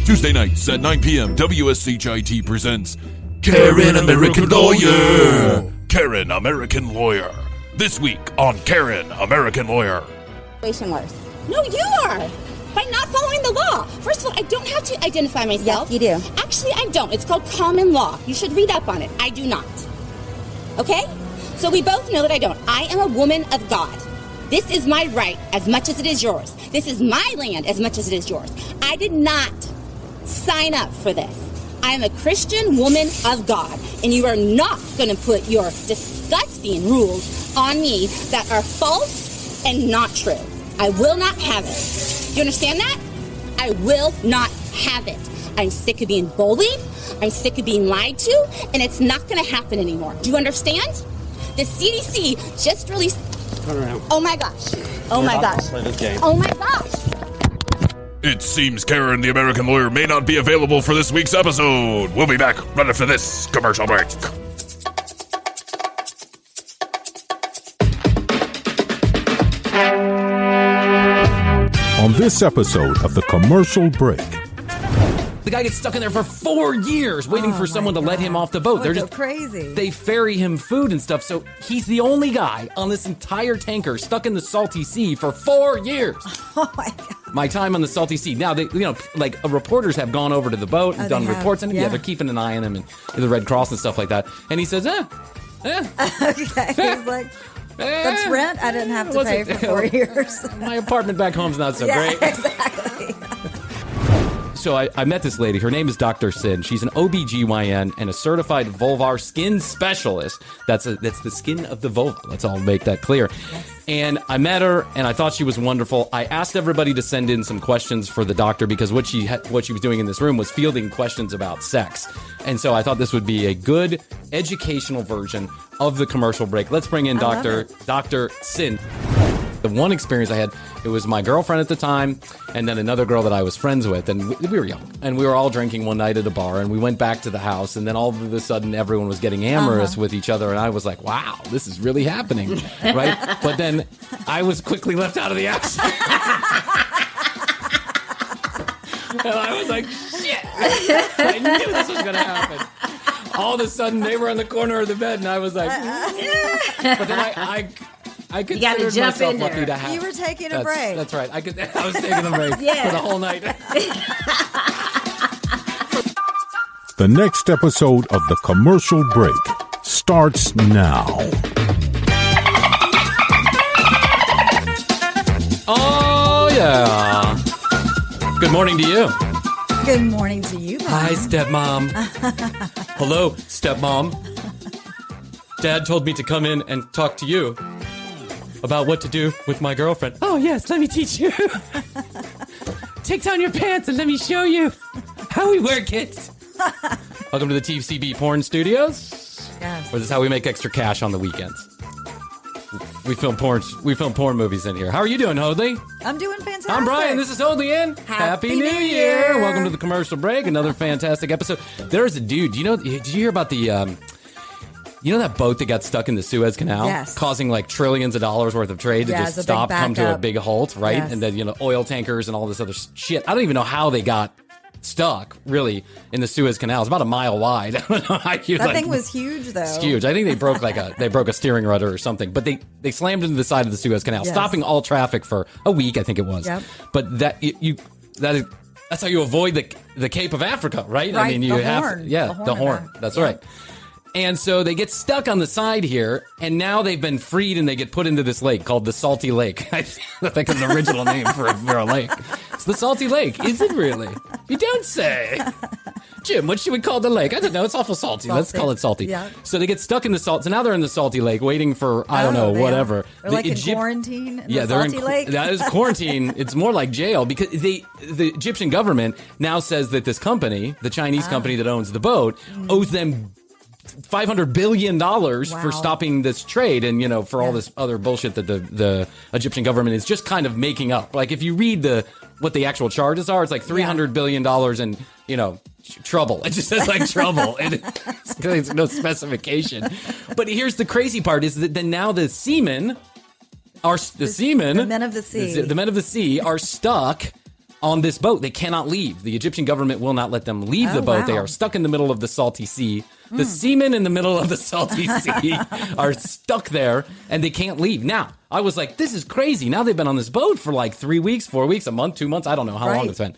Tuesday nights at 9 p.m., WSHIT presents Karen American Lawyer. Karen American Lawyer. This week on Karen American Lawyer. Worse. No, you are. By not following the law. First of all, I don't have to identify myself. Yes, you do. Actually, I don't. It's called common law. You should read up on it. I do not. Okay? So we both know that I don't. I am a woman of God. This is my right as much as it is yours. This is my land as much as it is yours. I did not sign up for this. I am a Christian woman of God, and you are not going to put your disgusting rules on me that are false and not true. I will not have it. You understand that? I will not have it. I'm sick of being bullied. I'm sick of being lied to, and it's not going to happen anymore. Do you understand? The CDC just released... Turn around. Oh my gosh. Oh my gosh. Play this game. Oh my gosh. It seems Karen the American Lawyer may not be available for this week's episode. We'll be back right after this commercial break. On this episode of The Commercial Break. The guy gets stuck in there for 4 years waiting for someone to let him off the boat. They're just crazy. They ferry him food and stuff, so he's the only guy on this entire tanker stuck in the salty sea for 4 years. Oh my God. My time on the salty sea. Now, they, reporters have gone over to the boat and done reports on him. Yeah, they're keeping an eye on him and the Red Cross and stuff like that. And he says, Okay, he's like, that's rent I didn't have to pay for 4 years. My apartment back home's not so great. Exactly. So I met this lady. Her name is Dr. Cyn. She's an OBGYN and a certified vulvar skin specialist. That's the skin of the vulva. Let's all make that clear. Yes. And I met her, and I thought she was wonderful. I asked everybody to send in some questions for the doctor because what she was doing in this room was fielding questions about sex. And so I thought this would be a good educational version of the commercial break. Let's bring in Dr. Cyn. The one experience I had, it was my girlfriend at the time, and then another girl that I was friends with, and we were young, and we were all drinking one night at a bar, and we went back to the house, and then all of a sudden everyone was getting amorous with each other, and I was like, wow, this is really happening, right? But then I was quickly left out of the action. And I was like, shit, I knew this was going to happen. All of a sudden, they were on the corner of the bed, and I was like, but then I considered myself lucky to have. You were taking a break. That's right. I was taking a break for the whole night. The next episode of The Commercial Break starts now. Oh, yeah. Good morning to you. Good morning to you, Mom. Hi, stepmom. Hello, stepmom. Dad told me to come in and talk to you about what to do with my girlfriend. Oh, yes, let me teach you. Take down your pants and let me show you how we work it. Welcome to the TCB Porn Studios. Yes. Where this is how we make extra cash on the weekends. We film porn movies in here. How are you doing, Hoadley? I'm doing fantastic. I'm Bryan. This is Hoadley and Happy New Year. Welcome to the commercial break. Another fantastic episode. There's a dude. Did you hear about the that boat that got stuck in the Suez Canal? Yes. Causing like trillions of dollars worth of trade to just stop, come to a big halt, right? Yes. And then, oil tankers and all this other shit. I don't even know how they got stuck, really, in the Suez Canal. It's about a mile wide. I don't know how you, that thing was huge, though. It's huge. I think they broke a steering rudder or something. But they slammed into the side of the Suez Canal, stopping all traffic for a week, I think it was. Yep. But that's how you avoid the Cape of Africa, right? Right, I mean, you the horn. That's right. And so they get stuck on the side here, and now they've been freed, and they get put into this lake called the Salty Lake. I think it's an original name for a lake. It's the Salty Lake. Is it really? You don't say. Jim, what should we call the lake? I don't know. It's awful salty. Let's call it salty. Yeah. So they get stuck in the salt. So now they're in the Salty Lake waiting for, I don't know, whatever. They're like in quarantine in the they're Salty Lake. That is quarantine. It's more like jail because the Egyptian government now says that this company, the Chinese company that owns the boat, owes them $500 billion for stopping this trade and, for all this other bullshit that the Egyptian government is just kind of making up. Like, if you read what the actual charges are, it's like $300 billion and, trouble. It just says like trouble. And it's no specification. But here's the crazy part is that then now the seamen, the men of the sea are stuck on this boat. They cannot leave. The Egyptian government will not let them leave the boat. Wow. They are stuck in the middle of the salty sea. The seamen in the middle of the salty sea are stuck there, and they can't leave. Now, I was like, this is crazy. Now they've been on this boat for like 3 weeks, 4 weeks, a month, 2 months. I don't know how long it's been.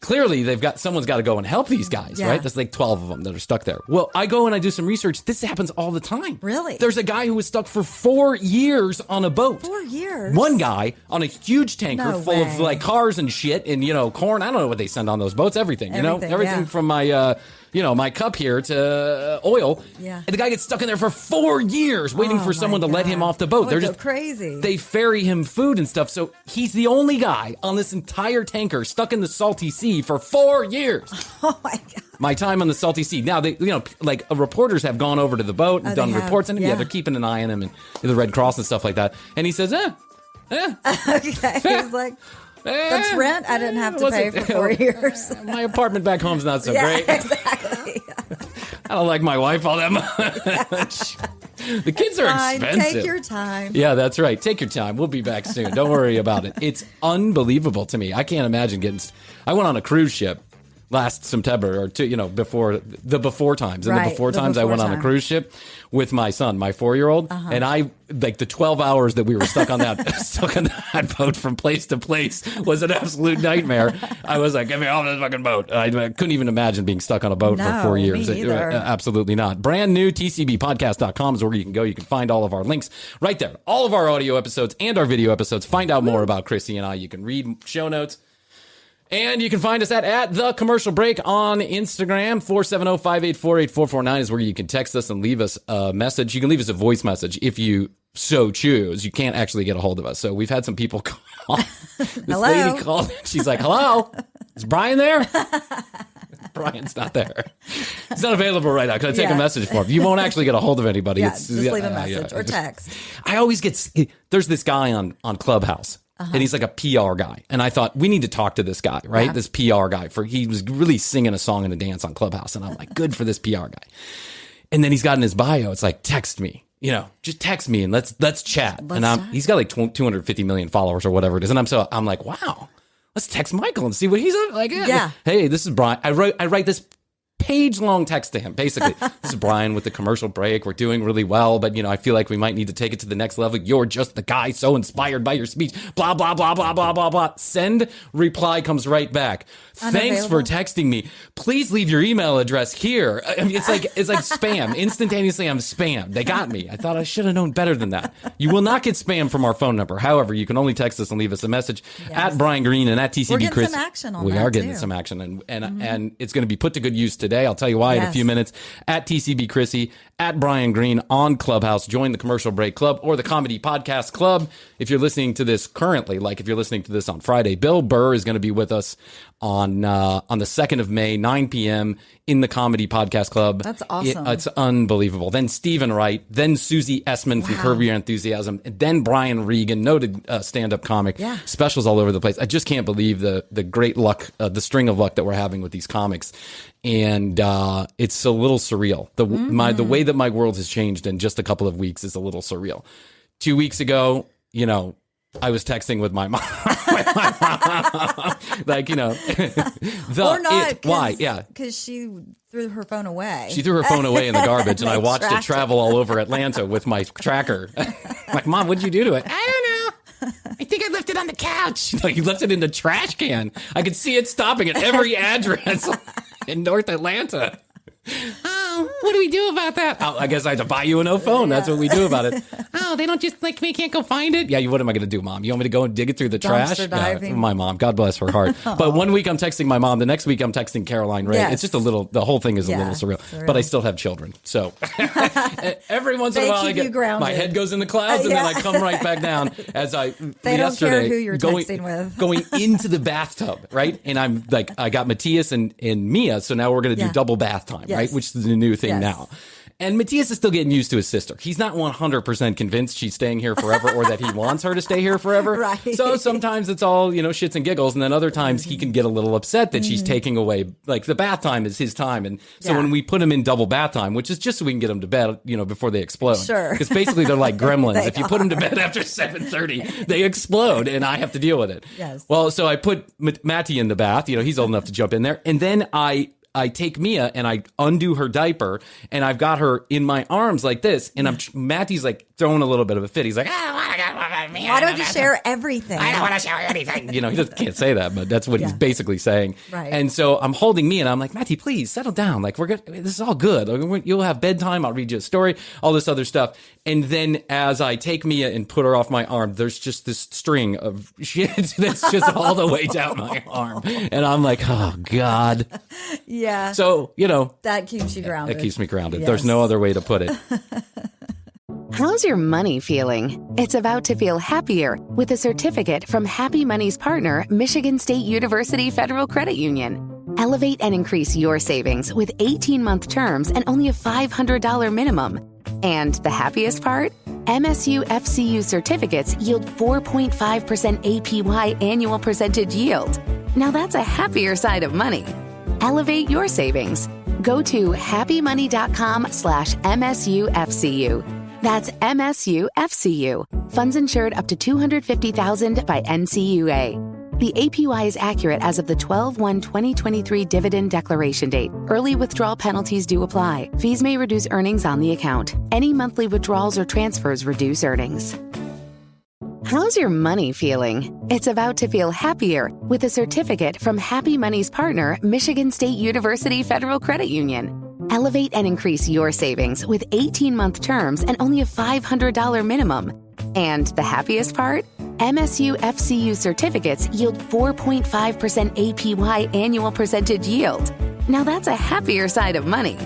Clearly, someone's got to go and help these guys, right? There's like 12 of them that are stuck there. Well, I go and I do some research. This happens all the time. Really? There's a guy who was stuck for 4 years on a boat. 4 years? One guy on a huge tanker full of like cars and shit and, corn. I don't know what they send on those boats. Everything. Everything from my, my cup here to oil. Yeah. And the guy gets stuck in there for 4 years waiting for someone to let him off the boat. They're just crazy. They ferry him food and stuff. So he's the only guy on this entire tanker stuck in the salty sea for 4 years. Oh my God. My time on the salty sea. Now, reporters have gone over to the boat and done reports on him. Yeah, they're keeping an eye on him and the Red Cross and stuff like that. And he says, Okay. He's like, that's rent I didn't have to pay for 4 years. My apartment back home's not so great. Exactly. I don't like my wife all that much. The kids are expensive. Take your time. Yeah, that's right. Take your time. We'll be back soon. Don't worry about it. It's unbelievable to me. I can't imagine I went on a cruise ship last September or two, before times. And the before times, I went on a cruise ship with my son, my 4-year-old. And I, the 12 hours that we were stuck on that boat from place to place was an absolute nightmare. I was like, get me off this fucking boat. I couldn't even imagine being stuck on a boat for 4 years. Me either. Absolutely not. Brand new tcbpodcast.com is where you can go. You can find all of our links right there. All of our audio episodes and our video episodes. Find out more about Krissy and I. You can read show notes. And you can find us at The Commercial Break on Instagram. 470-584-8449 is where you can text us and leave us a message. You can leave us a voice message if you so choose. You can't actually get a hold of us. So we've had some people call. This lady called. She's like, hello? Is Bryan there? Bryan's not there. He's not available right now. Can I take a message for him? You won't actually get a hold of anybody. Just leave a message or text. I always there's this guy on Clubhouse. And he's like a PR guy. And I thought, we need to talk to this guy, right? Yeah. This PR guy. He was really singing a song and a dance on Clubhouse. And I'm like, good for this PR guy. And then he's got in his bio, it's like, text me. Just text me and let's chat. He's got like 250 million followers or whatever it is. And I'm like, wow, let's text Michael and see what he's like. Yeah. Hey, this is Bryan. I write this page-long text to him, basically. This is Bryan with The Commercial Break. We're doing really well, but, I feel like we might need to take it to the next level. You're just the guy so inspired by your speech. Blah, blah, blah, blah, blah, blah, blah. Send. Reply comes right back. Thanks for texting me. Please leave your email address here. I mean, it's like spam. Instantaneously, I'm spam. They got me. I thought I should have known better than that. You will not get spam from our phone number. However, you can only text us and leave us a message at Bryan Green and at TCB We're getting Chris. some action on we that are getting too. some action, and it's going to be put to good use today. I'll tell you why in a few minutes. At TCB Krissy, at Bryan Green on Clubhouse. Join the Commercial Break Club or the Comedy Podcast Club. If you're listening to this currently, like if you're listening to this on Friday, Bill Burr is going to be with us on the 2nd of May, 9 p.m. in the Comedy Podcast Club. That's awesome. It's unbelievable. Then Stephen Wright, then Susie Essman from Curb Your Enthusiasm, and then Brian Regan, noted stand-up comic. Yeah. Specials all over the place. I just can't believe the great luck, the string of luck that we're having with these comics. And it's a little surreal. The way that my world has changed in just a couple of weeks is a little surreal. 2 weeks ago, I was texting with my mom. Like, or not. Why? Yeah. Because she threw her phone away. She threw her phone away in the garbage, and I watched it travel all over Atlanta with my tracker. Like, Mom, what'd you do to it? I don't know. I think I left it on the couch. Like, you left it in the trash can. I could see it stopping at every address in North Atlanta. Oh, what do we do about that? Oh, I guess I have to buy you a no phone. That's what we do about it. Oh, they don't just we can't go find it. Yeah, what am I going to do, Mom? You want me to go and dig it through the trash? Diving. Yeah, my mom, God bless her heart. But 1 week I'm texting my mom. The next week I'm texting Caroline Ray. Yes. It's just the whole thing is a little surreal. But I still have children. So every once in a while I get my head goes in the clouds and then I come right back down as they don't care who you're texting with. Going into the bathtub, right? And I'm like, I got Matthias and Mia, so now we're going to do double bath time, right? Which is the new thing now. And Matthias is still getting used to his sister. He's not 100% convinced she's staying here forever or that he wants her to stay here forever. Right. So sometimes it's all, shits and giggles. And then other times he can get a little upset that she's taking away, like the bath time is his time. And so when we put him in double bath time, which is just so we can get him to bed, before they explode. Sure. Because basically they're like gremlins. If you put them to bed after 7:30, they explode and I have to deal with it. Yes. Well, so I put Matty in the bath. He's old enough to jump in there. And then I take Mia and I undo her diaper and I've got her in my arms like this. And Matty's like throwing a little bit of a fit. He's like, why don't you share everything? I don't want to share anything. He just can't say that, but that's what he's basically saying. Right. And so I'm holding Mia and I'm like, Matty, please settle down. Like, we're good. This is all good. Like, you'll have bedtime. I'll read you a story, all this other stuff. And then as I take Mia and put her off my arm, there's just this string of shit that's just all the way down my arm. And I'm like, oh, God. Yeah. So, that keeps you grounded. That keeps me grounded. Yes. There's no other way to put it. How's your money feeling? It's about to feel happier with a certificate from Happy Money's partner, Michigan State University Federal Credit Union. Elevate and increase your savings with 18-month terms and only a $500 minimum. And the happiest part? MSU FCU certificates yield 4.5% APY annual percentage yield. Now that's a happier side of money. Elevate your savings. Go to happymoney.com/MSUFCU. That's MSUFCU. Funds insured up to $250,000 by NCUA. The APY is accurate as of the 12/1/2023 dividend declaration date. Early withdrawal penalties do apply. Fees may reduce earnings on the account. Any monthly withdrawals or transfers reduce earnings. How's your money feeling? It's about to feel happier with a certificate from Happy Money's partner, Michigan State University Federal Credit Union. Elevate and increase your savings with 18-month terms and only a $500 minimum. And the happiest part? MSU FCU certificates yield 4.5% APY annual percentage yield. Now that's a happier side of money.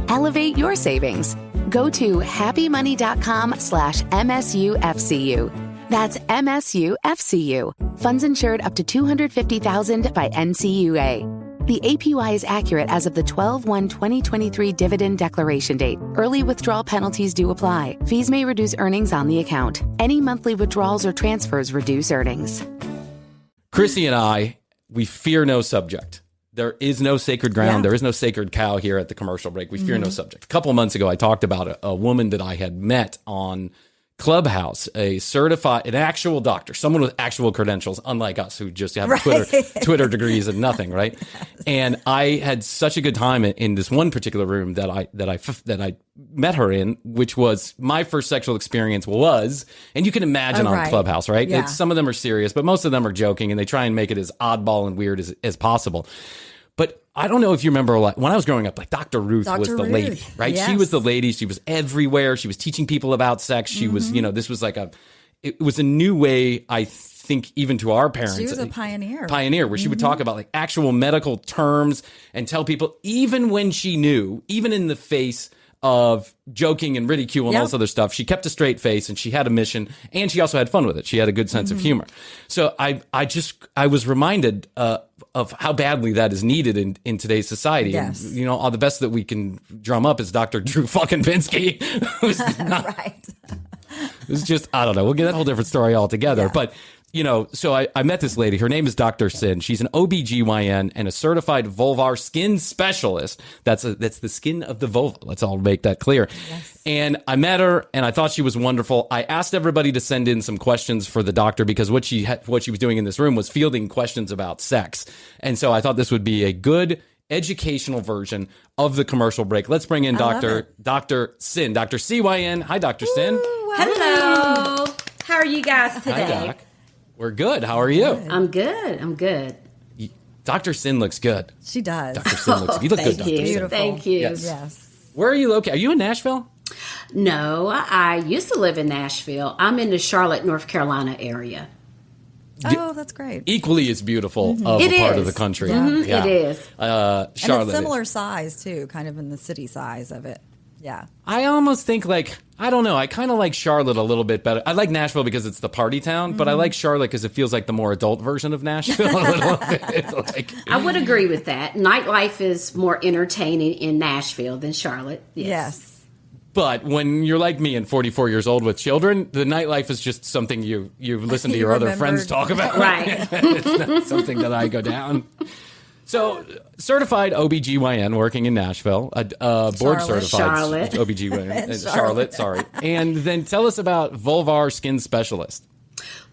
Elevate your savings. Go to happymoney.com/MSUFCU. That's MSUFCU. Funds insured up to $250,000 by NCUA. The APY is accurate as of the 12/1/2023 dividend declaration date. Early withdrawal penalties do apply. Fees may reduce earnings on the account. Any monthly withdrawals or transfers reduce earnings. Krissy and I, we fear no subject. There is no sacred ground. Yeah. There is no sacred cow here at the commercial break. We fear no subject. A couple of months ago, I talked about a woman that I had met on Clubhouse, an actual doctor, someone with actual credentials, unlike us who just have Twitter degrees and nothing, right? And I had such a good time in this one particular room that I met her in, which was my first sexual experience was, and you can imagine on Clubhouse, right? Yeah. Some of them are serious, but most of them are joking, and they try and make it as oddball and weird as possible. But I don't know if you remember, like, when I was growing up, like Dr. Ruth was the lady, right? Yes. She was the lady. She was everywhere. She was teaching people about sex. She was, this was like it was a new way, I think, even to our parents. She was a pioneer. Where she would talk about like actual medical terms and tell people, even when she knew, even in the face of joking and ridicule and all this other stuff, she kept a straight face and she had a mission, and she also had fun with it. She had a good sense of humor. So I was reminded of how badly that is needed in today's society. Yes. And, all the best that we can drum up is Dr. Drew fucking Pinsky, who's Right. It's just, I don't know. We'll get that whole different story altogether. Yeah. But, so I met this lady. Her name is Dr. Cyn. She's an OBGYN and a certified vulvar skin specialist. That's the skin of the vulva. Let's all make that clear. Yes. And I met her and I thought she was wonderful. I asked everybody to send in some questions for the doctor because what she was doing in this room was fielding questions about sex. And so I thought this would be a good educational version of the commercial break. Let's bring in Dr. Cyn, Dr. CYN. Hi, Dr. Cyn. Hello. How are you guys today? Hi, Doc. We're good. How are you? I'm good. Dr. Cyn looks good. She does. Dr. Cyn looks good. You look good, Dr. Cyn. Beautiful. Thank you. Yes. Where are you located? Are you in Nashville? No, I used to live in Nashville. I'm in the Charlotte, North Carolina area. Oh, that's great. Equally as beautiful of It a part is. of the country. Mhm, Yeah. It is. Charlotte. And it's similar size, too, kind of in the city size of it. Yeah. I almost think I don't know. I kind of like Charlotte a little bit better. I like Nashville because it's the party town, but I like Charlotte because it feels like the more adult version of Nashville a little bit. I would agree with that. Nightlife is more entertaining in Nashville than Charlotte. Yes. But when you're like me and 44 years old with children, the nightlife is just something you listen to your other friends talk about. Right. It's not something that I go down. So, certified OBGYN working in Nashville, board certified Charlotte. OBGYN, Charlotte, sorry. And then tell us about vulvar skin specialist.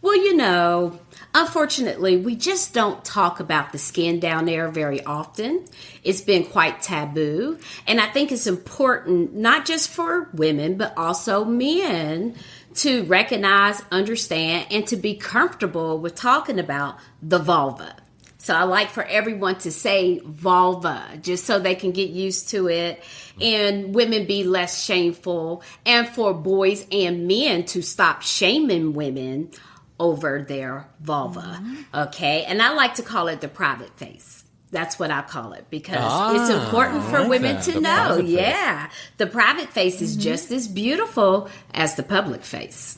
Well, unfortunately, we just don't talk about the skin down there very often. It's been quite taboo. And I think it's important, not just for women, but also men, to recognize, understand, and to be comfortable with talking about the vulva. So I like for everyone to say vulva, just so they can get used to it and women be less shameful, and for boys and men to stop shaming women over their vulva. Okay. And I like to call it the private face. That's what I call it, because it's important for women to know. Yeah. The private face is just as beautiful as the public face.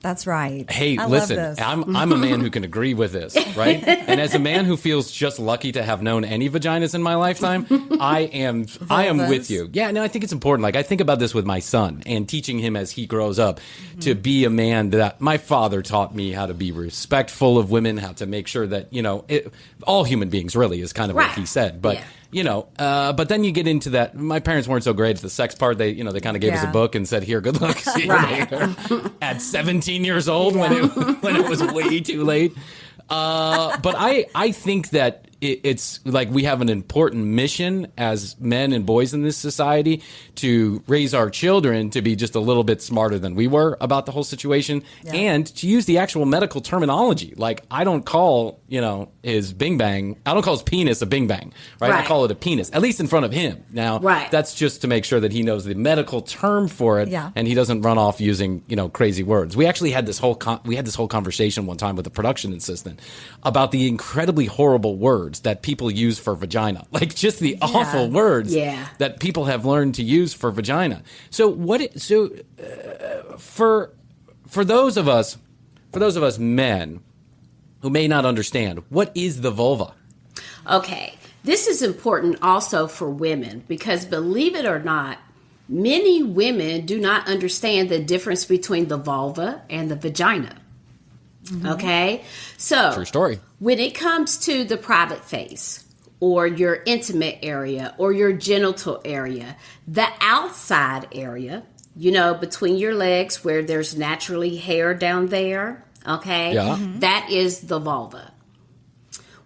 That's right. Hey, listen, I'm a man who can agree with this, right? And as a man who feels just lucky to have known any vaginas in my lifetime, I am with you. Yeah, no, I think it's important. Like, I think about this with my son and teaching him as he grows up to be a man that my father taught me how to be respectful of women, how to make sure that, all human beings really is kind of what he said. But but then you get into that. My parents weren't so great at the sex part. They kind of gave us a book and said, "Here, good luck." See you later. At 17 years old, when it was way too late. But I think that it's like we have an important mission as men and boys in this society to raise our children to be just a little bit smarter than we were about the whole situation, and to use the actual medical terminology. Like, I don't call, his bing bang, I don't call his penis a bing bang, right? I call it a penis, at least in front of him. Now, that's just to make sure that he knows the medical term for it, and he doesn't run off using, crazy words. We actually had this whole conversation one time with the production assistant about the incredibly horrible words that people use for vagina, like just the awful words that people have learned to use for vagina. So for those of us men who may not understand, what is the vulva? Okay, this is important also for women, because believe it or not, many women do not understand the difference between the vulva and the vagina. Okay, so true story. When it comes to the private face or your intimate area or your genital area, the outside area, between your legs where there's naturally hair down there, okay, that is the vulva.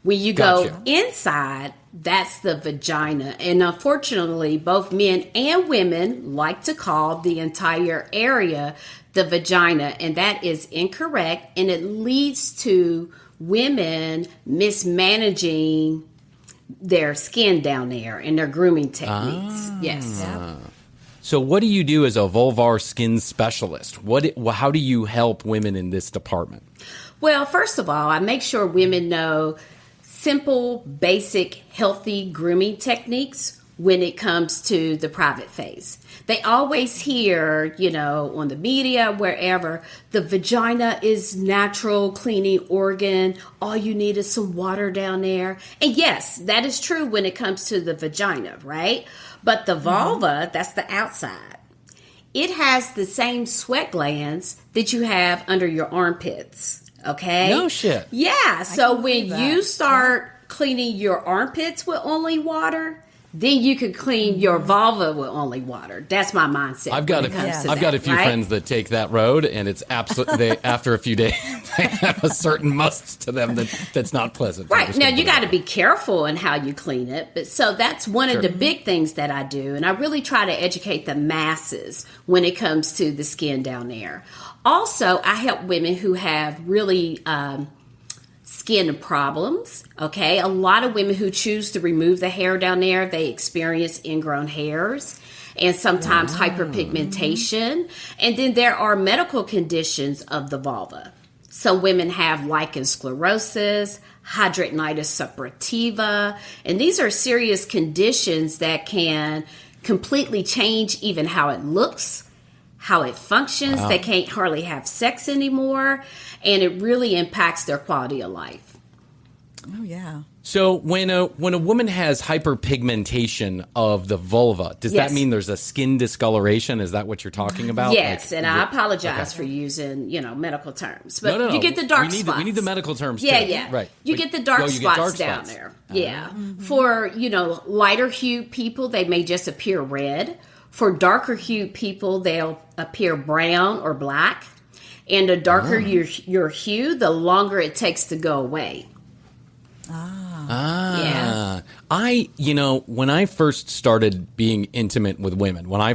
When you go inside, that's the vagina. And unfortunately, both men and women like to call the entire area the vagina, and that is incorrect, and it leads to women mismanaging their skin down there and their grooming techniques. Yes. So what do you do as a vulvar skin specialist? How do you help women in this department? Well, first of all, I make sure women know simple, basic, healthy grooming techniques when it comes to the private face. They always hear, on the media, wherever, the vagina is natural cleaning organ. All you need is some water down there. And yes, that is true when it comes to the vagina, right? But the vulva, that's the outside. It has the same sweat glands that you have under your armpits, okay? No shit. Yeah, so when you start cleaning your armpits with only water, then you could clean your vulva with only water. That's my mindset. I've got a few friends that take that road, and it's absolutely after a few days they have a certain must to them that's not pleasant. Right. Now you got to be careful in how you clean it, but so that's one of the big things that I do, and I really try to educate the masses when it comes to the skin down there. Also, I help women who have really skin problems, okay? A lot of women who choose to remove the hair down there, they experience ingrown hairs and sometimes hyperpigmentation. And then there are medical conditions of the vulva. Some women have lichen sclerosis, hidradenitis suppurativa, and these are serious conditions that can completely change even how it looks, how it functions. Wow. They can't hardly have sex anymore, and it really impacts their quality of life. Oh, yeah. So when a woman has hyperpigmentation of the vulva, does that mean there's a skin discoloration? Is that what you're talking about? Yes, and I apologize for using, medical terms. But no. You get the dark spots. We need the medical terms too. Yeah. Right. You get the dark spots down there. Yeah. For, lighter hued people, they may just appear red. For darker hued people, they'll appear brown or black. And the darker your hue, the longer it takes to go away. Yeah. When I first started being intimate with women, when I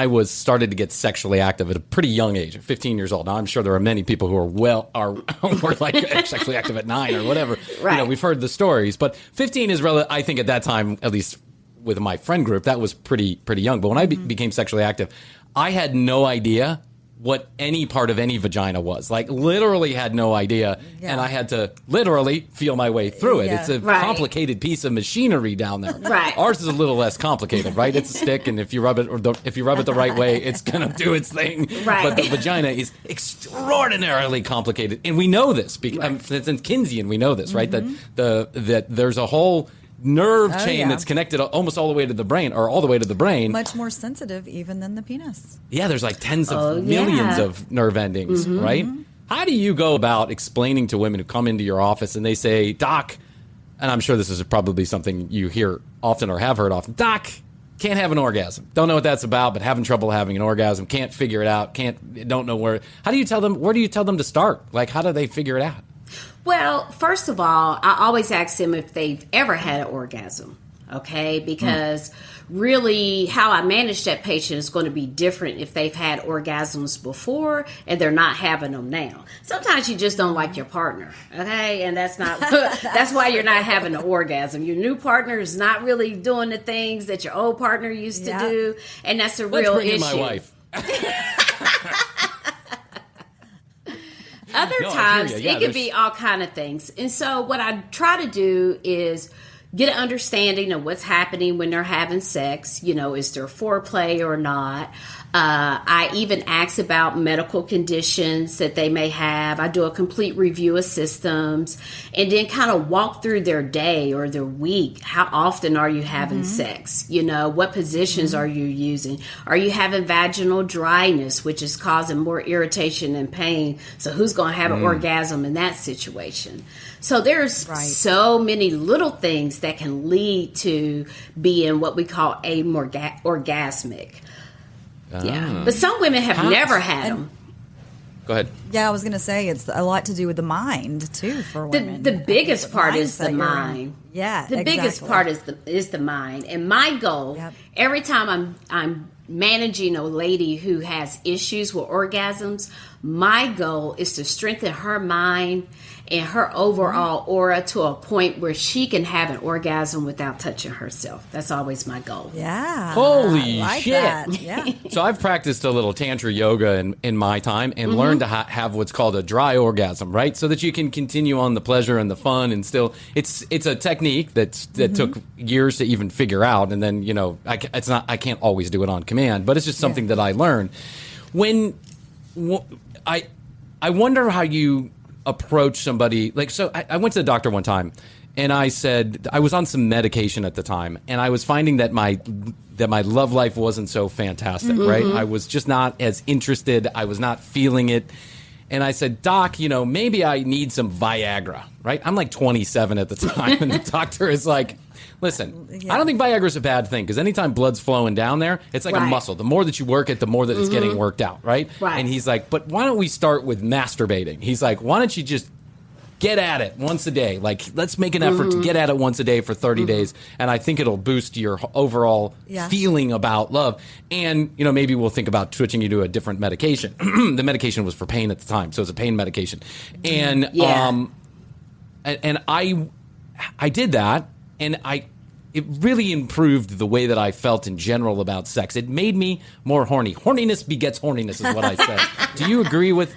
was started to get sexually active at a pretty young age, at 15 years old. Now I'm sure there are many people who were like sexually active at 9 or whatever. Right. We've heard the stories, but 15 is I think at that time, at least with my friend group, that was pretty young. But when I became sexually active, I had no idea what any part of any vagina was. Like, literally had no idea. Yeah. And I had to literally feel my way through it. Yeah. It's a complicated piece of machinery down there. Right. Ours is a little less complicated, right? It's a stick, and if you rub it the right way, it's going to do its thing. Right. But the vagina is extraordinarily complicated. And we know this. Since Keynesian, we know this, right? That there's a whole nerve chain that's connected almost all the way to the brain, or all the way to the brain. Much more sensitive even than the penis. Yeah, there's like tens of millions of nerve endings, right? How do you go about explaining to women who come into your office and they say, Doc, and I'm sure this is probably something you hear often or have heard often, Doc, can't have an orgasm. Don't know what that's about, but having trouble having an orgasm, can't figure it out, don't know where. How do you tell them, where do you tell them to start? Like, how do they figure it out? Well, first of all, I always ask them if they've ever had an orgasm, okay? Because really how I manage that patient is going to be different if they've had orgasms before and they're not having them now. Sometimes you just don't like your partner, okay? And that's why you're not having an orgasm. Your new partner is not really doing the things that your old partner used to do, and that's a real issue. Let's bring in my wife. Other times, it could be all kind of things. And so what I try to do is get an understanding of what's happening when they're having sex. Is there foreplay or not? I even ask about medical conditions that they may have. I do a complete review of systems and then kind of walk through their day or their week. How often are you having sex? What positions are you using? Are you having vaginal dryness, which is causing more irritation and pain? So who's going to have an orgasm in that situation? So there's so many little things that can lead to being what we call orgasmic. Yeah, but some women have never had them. Go ahead. Yeah, I was going to say it's a lot to do with the mind too for women. The biggest part is the mind. Yeah, the biggest part is the mind. And my goal every time I'm managing a lady who has issues with orgasms, my goal is to strengthen her mind and her overall aura to a point where she can have an orgasm without touching herself. That's always my goal. Yeah. Holy shit. That. Yeah. So I've practiced a little Tantra yoga in my time and learned to have what's called a dry orgasm, right? So that you can continue on the pleasure and the fun and still, it's a technique that took years to even figure out. And then, I can't always do it on command, but it's just something that I learned. I wonder how you approach somebody so I went to the doctor one time and I said I was on some medication at the time and I was finding that my love life wasn't so fantastic, right? I was just not as interested. I was not feeling it. And I said, Doc, maybe I need some Viagra, right? I'm like 27 at the time. And the doctor is like, listen, I don't think Viagra is a bad thing because anytime blood's flowing down there, it's like a muscle. The more that you work it, the more that it's getting worked out, right? And he's like, but why don't we start with masturbating? He's like, why don't you just get at it once a day? Like, let's make an effort to get at it once a day for 30 days. And I think it'll boost your overall feeling about love. And, maybe we'll think about switching you to a different medication. The medication was for pain at the time. So it's a pain medication. And, and I did that. And it really improved the way that I felt in general about sex. It made me more horny. Horniness begets horniness is what I say. Do you agree with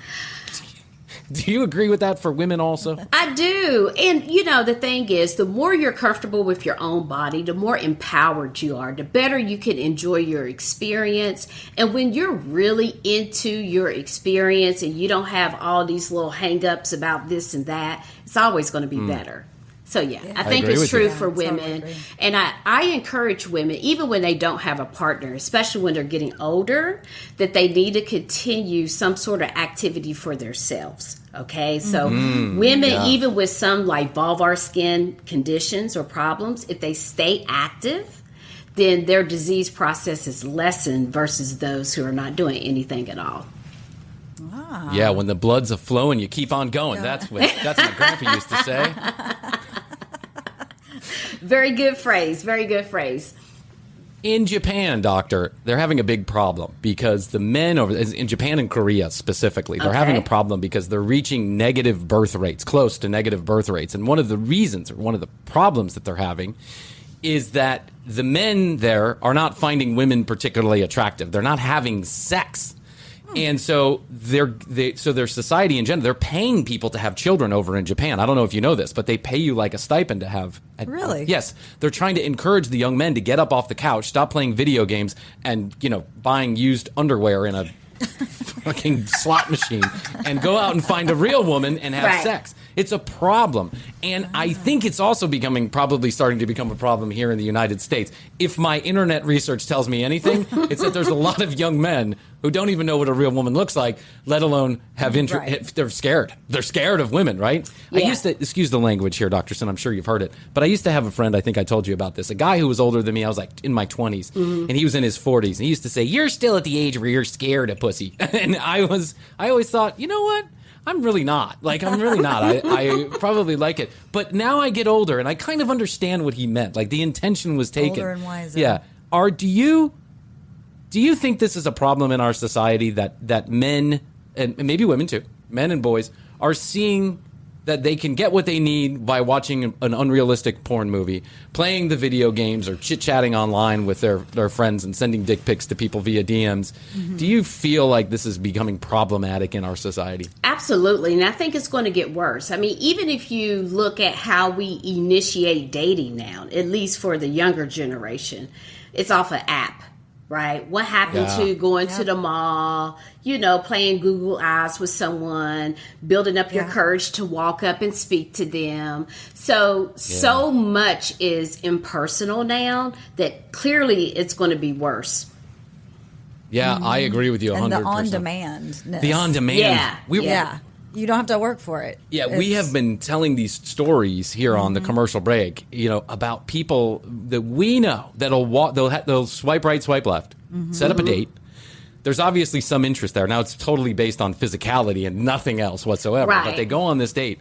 that for women also? I do. And, the thing is, the more you're comfortable with your own body, the more empowered you are, the better you can enjoy your experience. And when you're really into your experience and you don't have all these little hang-ups about this and that, it's always going to be better. So, I think it's true for women. Totally. And I encourage women, even when they don't have a partner, especially when they're getting older, that they need to continue some sort of activity for themselves. Okay, so women, even with some like vulvar skin conditions or problems, if they stay active, then their disease process is lessened versus those who are not doing anything at all. Ah. Yeah, when the blood's a-flowing, you keep on going. That's what Grandpa used to say. Very good phrase. Very good phrase. In Japan, doctor, they're having a big problem because the men in Japan and Korea specifically, they're having a problem because they're reaching negative birth rates, close to negative birth rates. And one of the reasons, or one of the problems that they're having, is that the men there are not finding women particularly attractive. They're not having sex. And so their society in general, they're paying people to have children over in Japan. I don't know if you know this, but they pay you like a stipend to have. Really? Yes. They're trying to encourage the young men to get up off the couch, stop playing video games, and, buying used underwear in a fucking slot machine and go out and find a real woman and have sex. It's a problem. And I think it's also probably starting to become a problem here in the United States. If my internet research tells me anything, it's that there's a lot of young men who don't even know what a real woman looks like, let alone have interest. They're scared. They're scared of women, right? Yeah. I used to, excuse the language here, Dr. Cyn, I'm sure you've heard it, but I used to have a friend, I think I told you about this, a guy who was older than me. I was like in my 20s, and he was in his 40s. And he used to say, "You're still at the age where you're scared of pussy." And I always thought, you know what? I'm really not. I'm really not. I probably like it. But now I get older, and I kind of understand what he meant. Like, the intention was taken. Older and wiser. Yeah. Do you think this is a problem in our society that men, and maybe women too, men and boys, are seeing that they can get what they need by watching an unrealistic porn movie, playing the video games, or chit-chatting online with their friends and sending dick pics to people via DMs? Do you feel like this is becoming problematic in our society? Absolutely, and I think it's going to get worse. I mean, even if you look at how we initiate dating now, at least for the younger generation, it's off an app. Right? What happened to going to the mall, playing Google Eyes with someone, building up your courage to walk up and speak to them. So much is impersonal now that clearly it's going to be worse. Yeah, I agree with you 100%. And the on-demand. The on-demand. Yeah. You don't have to work for it. Yeah, we have been telling these stories here on the commercial break, about people that we know that'll they'll swipe right, swipe left, set up a date. There's obviously some interest there. Now, it's totally based on physicality and nothing else whatsoever. Right. But they go on this date.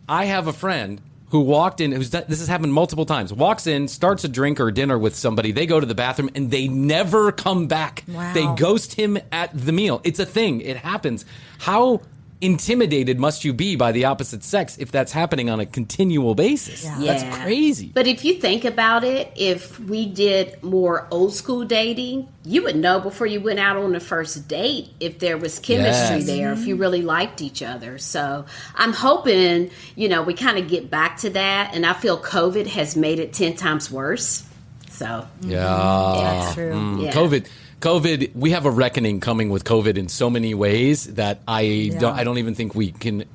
I have a friend who walked in, this has happened multiple times, walks in, starts a drink or dinner with somebody, they go to the bathroom, and they never come back. Wow. They ghost him at the meal. It's a thing. It happens. How intimidated must you be by the opposite sex if that's happening on a continual basis? Yeah. That's crazy. But if you think about it, if we did more old school dating, you would know before you went out on the first date if there was chemistry there, if you really liked each other. So I'm hoping, we kind of get back to that. And I feel COVID has made it 10 times worse. So That's true. Yeah. COVID, we have a reckoning coming with COVID in so many ways that I don't even think we can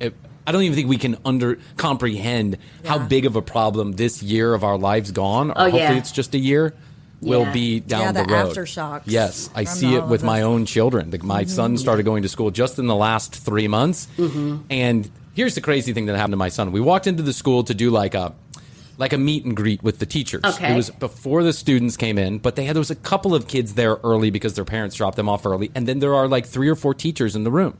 comprehend how big of a problem this year of our lives gone, or hopefully it's just a year, will be down the road. Aftershocks. Yes, I see it with my own children. My son started going to school just in the last 3 months, and here's the crazy thing that happened to my son. We walked into the school to do like a meet and greet with the teachers. Okay. It was before the students came in, but there was a couple of kids there early because their parents dropped them off early. And then there are like 3 or 4 teachers in the room.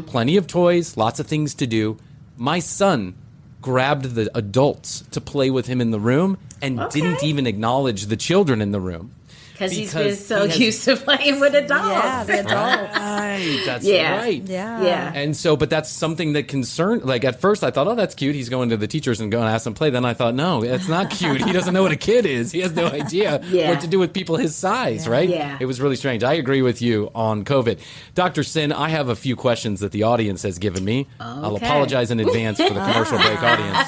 Plenty of toys, lots of things to do. My son grabbed the adults to play with him in the room and didn't even acknowledge the children in the room. Because he's been so used to playing with adults. Yeah, the adults. Right, that's right. Yeah. And so, but that's something that concerned, like at first I thought, oh, that's cute. He's going to the teachers and going to ask them to play. Then I thought, no, it's not cute. He doesn't know what a kid is. He has no idea what to do with people his size, right? Yeah. It was really strange. I agree with you on COVID. Dr. Cyn, I have a few questions that the audience has given me. Okay. I'll apologize in advance for the commercial break audience.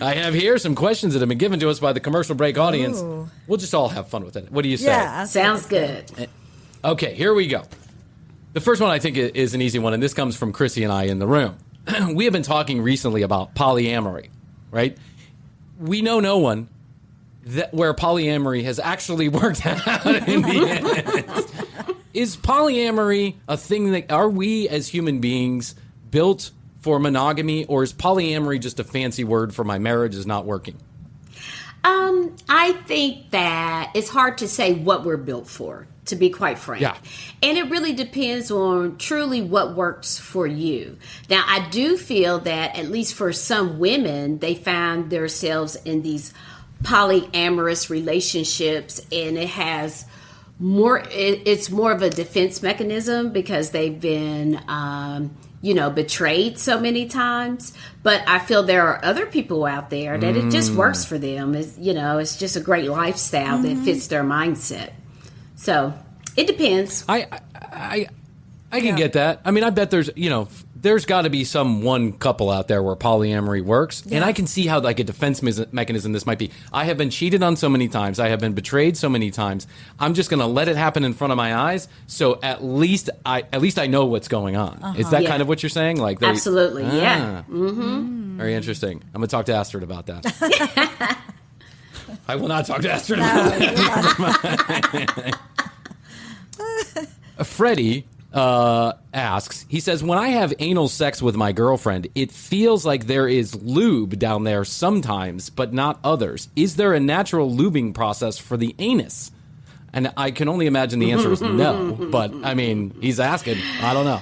I have here some questions that have been given to us by the commercial break audience. Ooh. We'll just all have fun with it. What do you say? Yeah, sounds good. Okay, here we go. The first one I think is an easy one, and this comes from Krissy and I in the room. we have been talking recently about polyamory, right? We know no one where polyamory has actually worked out in the end. Is polyamory a thing that, are we as human beings built for monogamy, or is polyamory just a fancy word for my marriage is not working? I think that it's hard to say what we're built for, to be quite frank. Yeah. And it really depends on truly what works for you. Now, I do feel that at least for some women, they find themselves in these polyamorous relationships, and it has it's more of a defense mechanism because they've been betrayed so many times. But I feel there are other people out there that it just works for them. It's just a great lifestyle that fits their mindset. So it depends. I can get that. I mean, I bet there's got to be some one couple out there where polyamory works. Yeah. And I can see how like a defense mechanism this might be. I have been cheated on so many times. I have been betrayed so many times. I'm just going to let it happen in front of my eyes. So at least I know what's going on. Uh-huh. Is that kind of what you're saying? Like absolutely. Yeah. Mm-hmm. Very interesting. I'm going to talk to Astrid about that. I will not talk to Astrid about that. Freddie asks, he says, when I have anal sex with my girlfriend, it feels like there is lube down there sometimes, but not others. Is there a natural lubing process for the anus? And I can only imagine the answer is no, but I mean, he's asking. I don't know.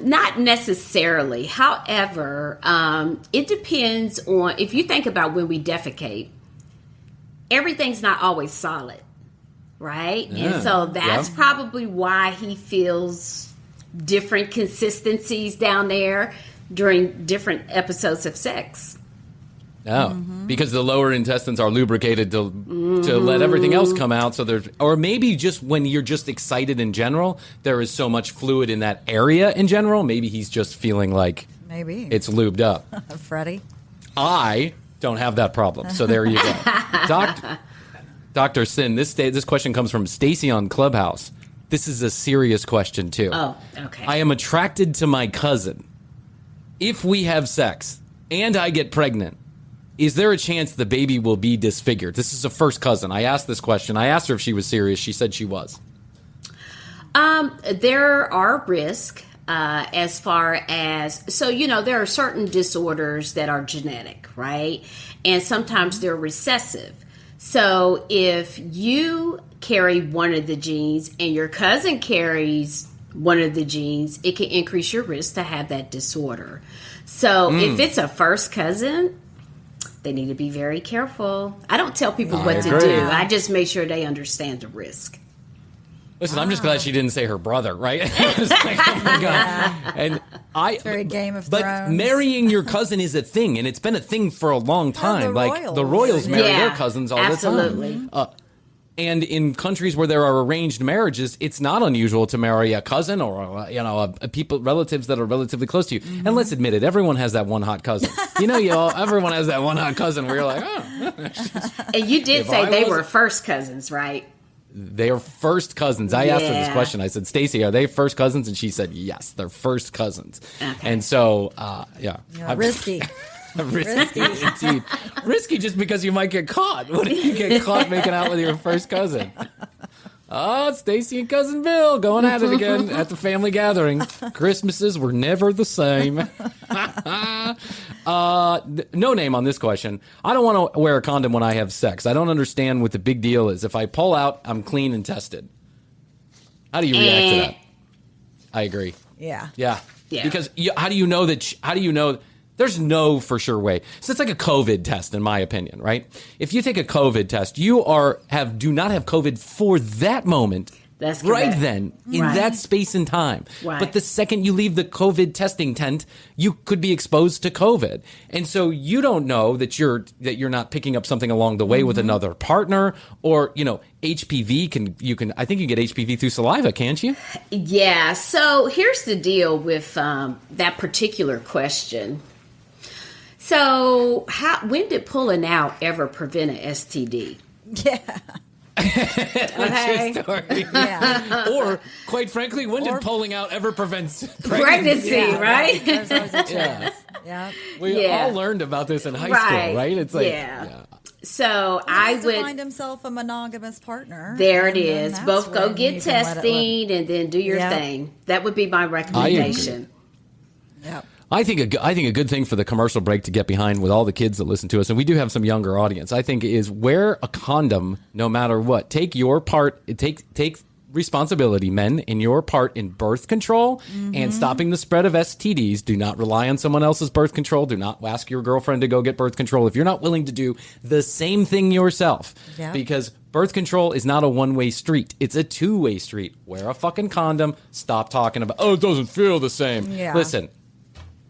Not necessarily. However, it depends on, if you think about when we defecate, everything's not always solid. Right? Yeah. And so that's probably why he feels different consistencies down there during different episodes of sex. Oh, because the lower intestines are lubricated to let everything else come out. So or maybe just when you're just excited in general, there is so much fluid in that area in general. Maybe he's just feeling like maybe it's lubed up. Freddie? I don't have that problem. So there you go. Dr. Cyn, this question comes from Stacy on Clubhouse. This is a serious question, too. Oh, okay. I am attracted to my cousin. If we have sex and I get pregnant, is there a chance the baby will be disfigured? This is a first cousin. I asked this question. I asked her if she was serious. She said she was. There are risks as far as, there are certain disorders that are genetic, right? And sometimes they're recessive. So if you carry one of the genes and your cousin carries one of the genes, it can increase your risk to have that disorder. So if it's a first cousin, they need to be very careful. I don't tell people what to do. I just make sure they understand the risk. Listen, I'm just glad she didn't say her brother, right? It's like, oh my God. And it's very Game of Thrones. But marrying your cousin is a thing, and it's been a thing for a long time. The Royals marry their cousins all the time. Absolutely. And in countries where there are arranged marriages, it's not unusual to marry a cousin or relatives that are relatively close to you. Mm-hmm. And let's admit it, everyone has that one hot cousin. Everyone has that one hot cousin where you're like, oh. And you did say they were first cousins, right? They are first cousins. I asked her this question. I said, Stacy, are they first cousins? And she said, yes, they're first cousins. Okay. And so, risky. Risky indeed. Risky just because you might get caught. What if you get caught making out with your first cousin? Oh, Stacy and Cousin Bill going at it again at the family gathering. Christmases were never the same. No name on this question. I don't want to wear a condom when I have sex. I don't understand what the big deal is. If I pull out, I'm clean and tested. How do you react to that? I agree. Yeah. Because how do you know that? How do you know? There's no for sure way. So it's like a COVID test, in my opinion, right? If you take a COVID test, you do not have COVID for that moment. That's correct. Right then, in that space and time. Right. But the second you leave the COVID testing tent, you could be exposed to COVID. And so you don't know that you're not picking up something along the way with another partner, or, HPV I think you can get HPV through saliva, can't you? Yeah. So here's the deal with that particular question. So when did pulling out ever prevent an STD? Yeah. Okay. True story. Yeah. Or, quite frankly, when did pulling out ever prevent Pregnancy, right? There's always a chance. Yeah. We all learned about this in high school, right? It's like, So I would find himself a monogamous partner. There it and then is. that's Both go when get you can let it testing and then do your thing. That would be my recommendation. Yep. I think a good thing for the commercial break to get behind with all the kids that listen to us, and we do have some younger audience, I think, is wear a condom no matter what. Take your part. Take responsibility, men, in your part in birth control and stopping the spread of STDs. Do not rely on someone else's birth control. Do not ask your girlfriend to go get birth control if you're not willing to do the same thing yourself. Yeah. Because birth control is not a one-way street. It's a two-way street. Wear a fucking condom. Stop talking about, it doesn't feel the same. Yeah. Listen.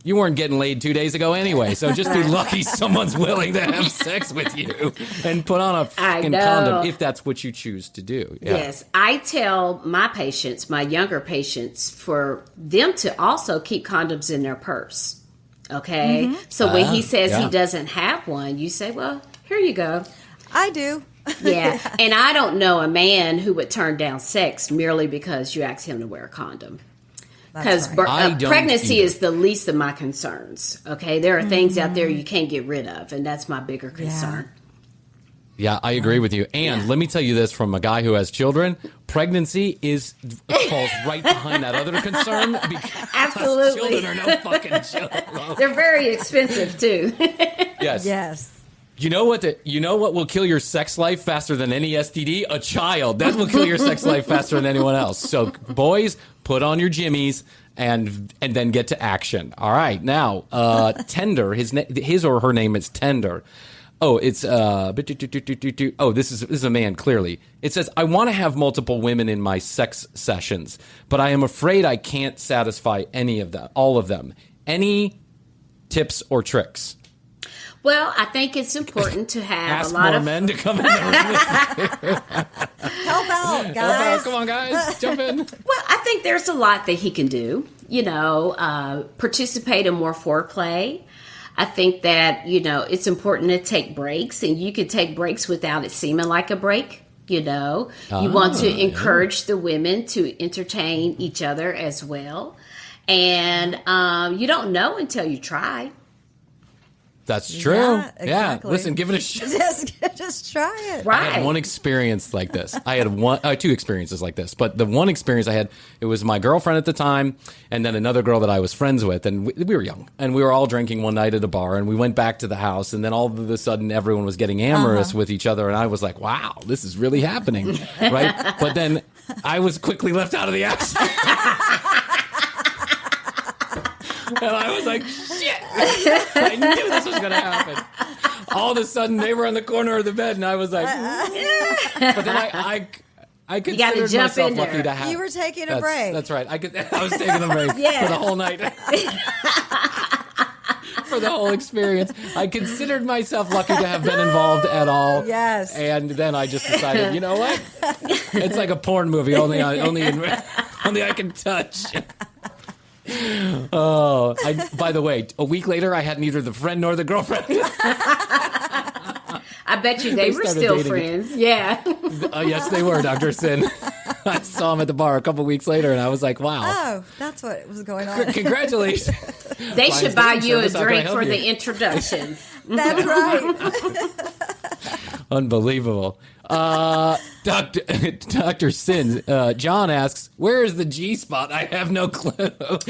You weren't getting laid 2 days ago anyway, so just be lucky someone's willing to have sex with you and put on a fucking condom if that's what you choose to do. Yeah. Yes. I tell my patients, my younger patients, for them to also keep condoms in their purse. Okay? So when he says he doesn't have one, you say, well, here you go. I do. Yeah. And I don't know a man who would turn down sex merely because you ask him to wear a condom. Because pregnancy is the least of my concerns. Okay, there are things out there you can't get rid of, and that's my bigger concern. Yeah, I agree with you. And let me tell you this from a guy who has children: pregnancy falls right behind that other concern. Because absolutely, children are no fucking joke. They're very expensive too. Yes. Yes. You know what will kill your sex life faster than any STD? A child. That will kill your sex life faster than anyone else. So, boys, put on your jimmies and then get to action. All right. Now, Tender, his or her name is Tender. Oh, it's this is a man, clearly. It says, I want to have multiple women in my sex sessions, but I am afraid I can't satisfy all of them. Any tips or tricks? Well, I think it's important to have Ask a lot more of men to come in the room. Help out, guys. Come on, guys. Jump in. Well, I think there's a lot that he can do. Participate in more foreplay. I think that, it's important to take breaks, and you can take breaks without it seeming like a break. You want to encourage the women to entertain each other as well. And you don't know until you try. That's true. Yeah, exactly. Listen, give it a shot. Just try it. Right. I had one experience like this. I had two experiences like this. But the one experience I had, it was my girlfriend at the time, and then another girl that I was friends with. And we were young. And we were all drinking one night at a bar, and we went back to the house. And then all of a sudden, everyone was getting amorous with each other. And I was like, wow, this is really happening. Right? But then I was quickly left out of the action. And I was like, shit. I knew this was going to happen. All of a sudden, they were on the corner of the bed, and I was like, but then I considered myself lucky to have. You were taking a break. That's right. I was taking a break for the whole night. For the whole experience. I considered myself lucky to have been involved at all. Yes. And then I just decided, you know what? It's like a porn movie, only I can touch. Oh, by the way, a week later, I had neither the friend nor the girlfriend. I bet you they were still dating. Friends. Yeah. Yes, they were, Dr. Cyn. I saw him at the bar a couple weeks later, and I was like, wow. Oh, that's what was going on. Congratulations. They should buy you a drink for the introduction. That's right. Unbelievable. Dr. Cyn, John asks, where is the G-spot? I have no clue. That's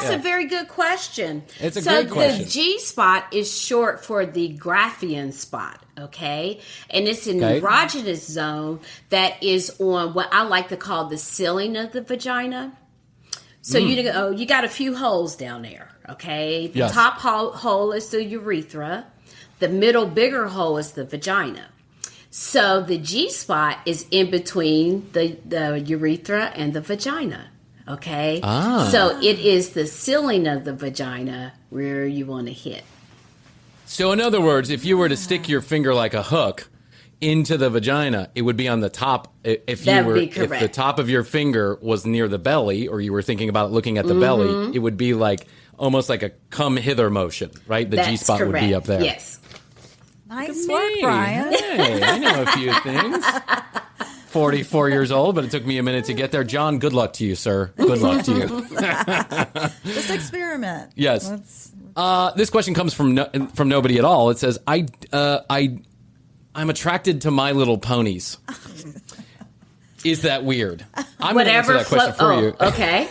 a very good question. It's a great question. So the G-spot is short for the Graafian spot, okay? And it's an erogenous zone that is on what I like to call the ceiling of the vagina. So you got a few holes down there, okay? The top hole is the urethra. The middle bigger hole is the vagina. So the G-spot is in between the urethra and the vagina, okay? So it is the ceiling of the vagina where you want to hit. So in other words, if you were to stick your finger like a hook into the vagina, it would be on the top. If the top of your finger was near the belly, or you were thinking about looking at the belly, it would be like almost like a come hither motion, right? The G-spot would be up there. Yes. Nice work, Bryan. Hey, I know a few things. 44 years old, but it took me a minute to get there. John, good luck to you, sir. Good luck to you. Just experiment. Yes. This question comes from nobody at all. It says, I'm attracted to My Little Ponies. Is that weird? I'm going to answer that question for you. Okay.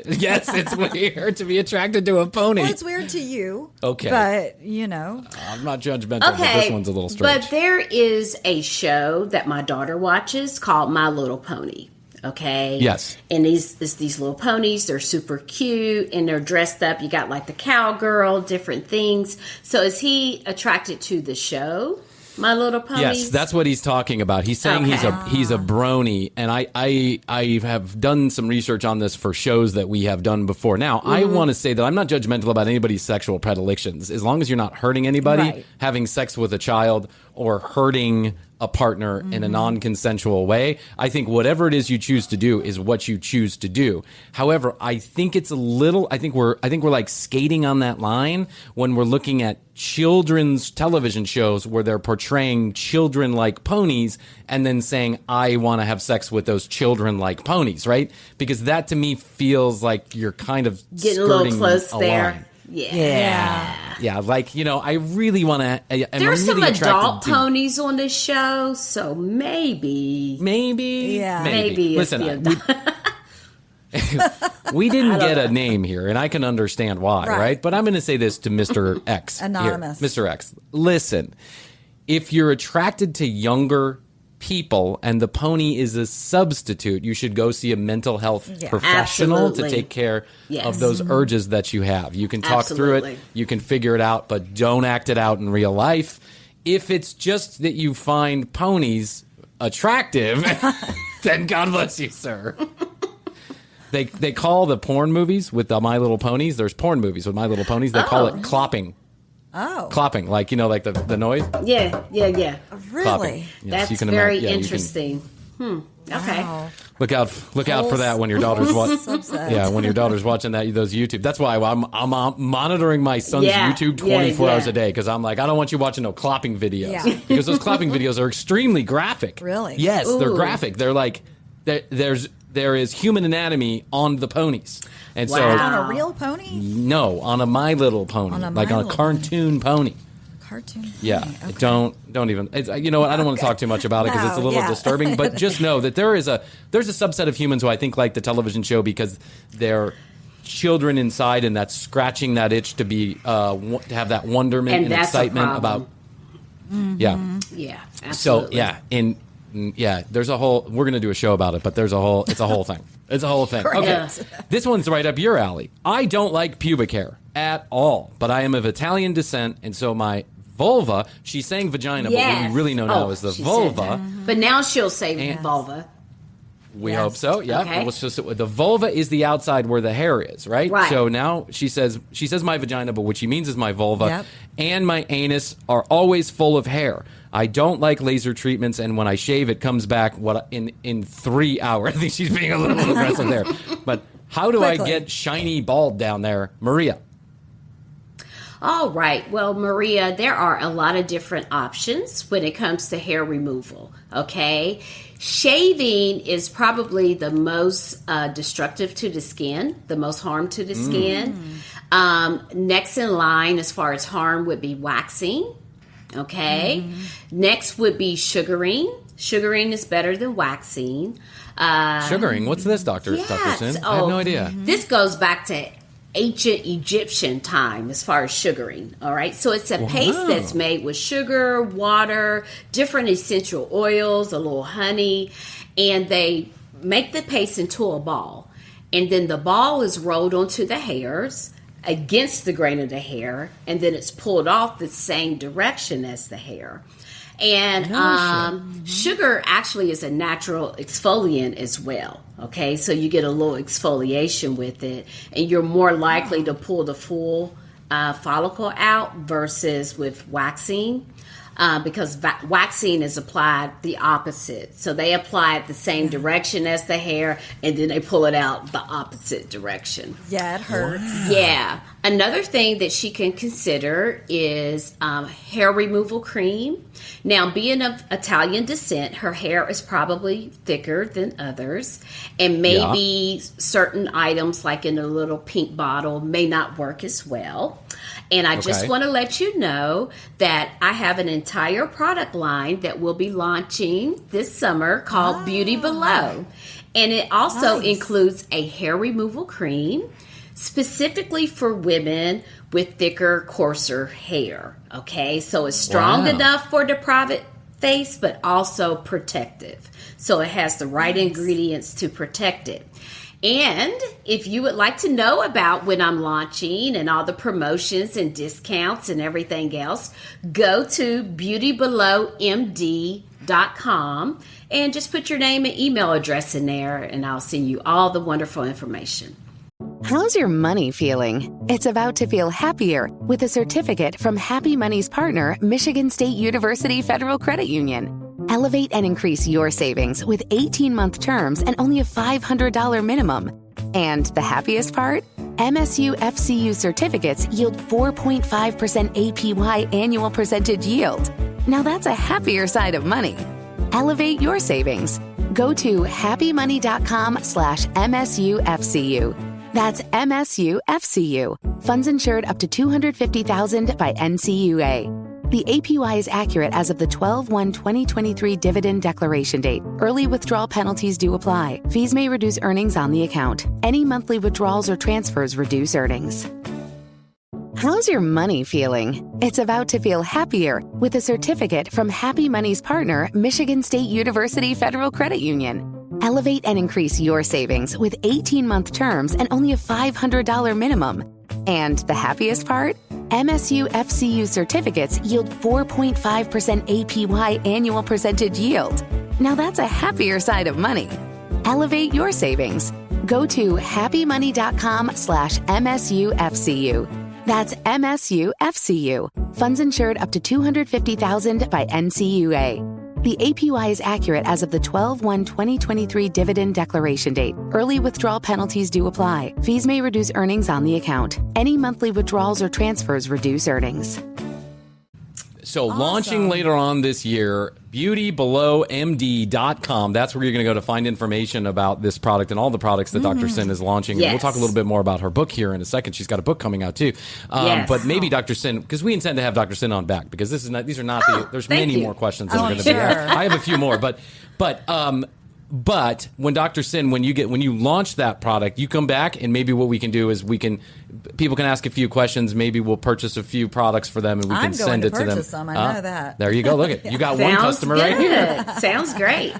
Yes, it's weird to be attracted to a pony. Well, it's weird to you. Okay. But, I'm not judgmental, but this one's a little strange. But there is a show that my daughter watches called My Little Pony. Okay. Yes. And these little ponies, they're super cute and they're dressed up. You got like the cowgirl, different things. So is he attracted to the show, My Little Ponies? Yes, that's what he's talking about. He's saying he's a brony, and I have done some research on this for shows that we have done before. Now, I want to say that I'm not judgmental about anybody's sexual predilections. As long as you're not hurting anybody, having sex with a child, or hurting a partner in a non-consensual way, I think whatever it is you choose to do is what you choose to do. However, I think it's a little, I think we're like skating on that line when we're looking at children's television shows where they're portraying children like ponies and then saying, I want to have sex with those children like ponies, right? Because that to me feels like you're kind of getting a little close there. Line. Yeah, like, I really want to. There's really some adult ponies on this show, so maybe. Yeah. Maybe. Listen, we didn't get a name here, and I can understand why, right? But I'm going to say this to Mr. X. Anonymous. Here. Mr. X, listen, if you're attracted to younger people and the pony is a substitute, you should go see a mental health professional to take care of those urges that you have. You can talk through it, you can figure it out, but don't act it out in real life. If it's just that you find ponies attractive, then God bless you, sir. They call the porn movies with the My Little Ponies, there's porn movies with My Little Ponies, they call it clopping. Oh. Clopping, like, like the noise? Yeah. Really? Clopping. Yes, that's very interesting. Okay. Wow. Look out for that when your daughter's watching. Yeah, when your daughter's watching those YouTube. That's why I'm monitoring my son's YouTube 24 hours a day, because I'm like, I don't want you watching no clopping videos. Yeah. Because those clopping videos are extremely graphic. Really? Yes, Ooh. they're graphic. They're like there is human anatomy on the ponies. And On a real pony? No, on a My Little Pony, on a cartoon pony. Cartoon. Yeah, Okay. don't even. You know what? I don't want to talk too much about it because it's a little disturbing. But just know that there's a subset of humans who I think like the television show because they're children inside, and that's scratching that itch to be to have that wonderment and excitement about. Yeah. Absolutely. So there's a whole. We're going to do a show about it, but it's a whole thing. It's a whole thing. Okay, this one's right up your alley. I don't like pubic hair at all, but I am of Italian descent, and so my vulva. She's saying vagina, but what we really know now is the vulva. But now she'll say vulva. We hope so. Yeah. Okay. The vulva is the outside where the hair is, right? Right. So now she says my vagina, but what she means is my vulva and my anus are always full of hair. I don't like laser treatments, and when I shave, it comes back in 3 hours. I think she's being a little aggressive there. But how do I get shiny bald down there, Maria? All right. Well, Maria, there are a lot of different options when it comes to hair removal. Okay. Shaving is probably the most destructive to the skin, the most harm to the skin. Next in line as far as harm would be waxing. Okay. Next would be sugaring. Sugaring is better than waxing. Sugaring? What's this, Dr. Cyn? I have no idea. This goes back to ancient Egyptian time as far as sugaring. All right. So it's a paste that's made with sugar, water, different essential oils, a little honey, and they make the paste into a ball. And then the ball is rolled onto the hairs against the grain of the hair, and then it's pulled off the same direction as the hair. And sugar actually is a natural exfoliant as well. Okay, so you get a little exfoliation with it, and you're more likely to pull the full follicle out versus with waxing. because waxing is applied the opposite. So they apply it the same direction as the hair, and then they pull it out the opposite direction. Yeah, it hurts. Wow. Yeah. Another thing that she can consider is hair removal cream. Now, being of Italian descent, her hair is probably thicker than others, and maybe certain items, like in a little pink bottle, may not work as well. And I just want to let you know that I have an entire product line that will be launching this summer called Beauty Below. And it also includes a hair removal cream specifically for women with thicker, coarser hair. Okay, so it's strong enough for the private face, but also protective. So it has the right ingredients to protect it. And if you would like to know about when I'm launching and all the promotions and discounts and everything else, go to beautybelowmd.com and just put your name and email address in there, and I'll send you all the wonderful information. How's your money feeling? It's about to feel happier with a certificate from Happy Money's partner, Michigan State University Federal Credit Union. Elevate and increase your savings with 18-month terms and only a $500 minimum. And the happiest part? MSU FCU certificates yield 4.5% APY annual percentage yield. Now that's a happier side of money. Elevate your savings. Go to happymoney.com/MSUFCU. That's MSUFCU. Funds insured up to $250,000 by NCUA. The APY is accurate as of the 12/1/2023 dividend declaration date. Early withdrawal penalties do apply. Fees may reduce earnings on the account. Any monthly withdrawals or transfers reduce earnings. How's your money feeling? It's about to feel happier with a certificate from Happy Money's partner, Michigan State University Federal Credit Union. Elevate and increase your savings with 18-month terms and only a $500 minimum. And the happiest part? MSU FCU certificates yield 4.5% APY annual percentage yield. Now that's a happier side of money. Elevate your savings. Go to happymoney.com/MSUFCU. That's MSUFCU. Funds insured up to $250,000 by NCUA. The APY is accurate as of the 12/1/2023 dividend declaration date. Early withdrawal penalties do apply. Fees may reduce earnings on the account. Any monthly withdrawals or transfers reduce earnings. So launching later on this year, beautybelowmd.com. That's where you're going to go to find information about this product and all the products that Dr. Cyn is launching. Yes. And we'll talk a little bit more about her book here in a second. She's got a book coming out too. But maybe Dr. Cyn, because we intend to have Dr. Cyn on back, because this is not, these are not there's many more questions that are going to be asked. I have a few more, but when Dr. Cyn, when you launch that product, you come back, and maybe what we can do is people can ask a few questions. Maybe we'll purchase a few products for them, and we can send it to them. I'm going to purchase some. I know that. There you go. Look at you got one customer right here. Sounds great.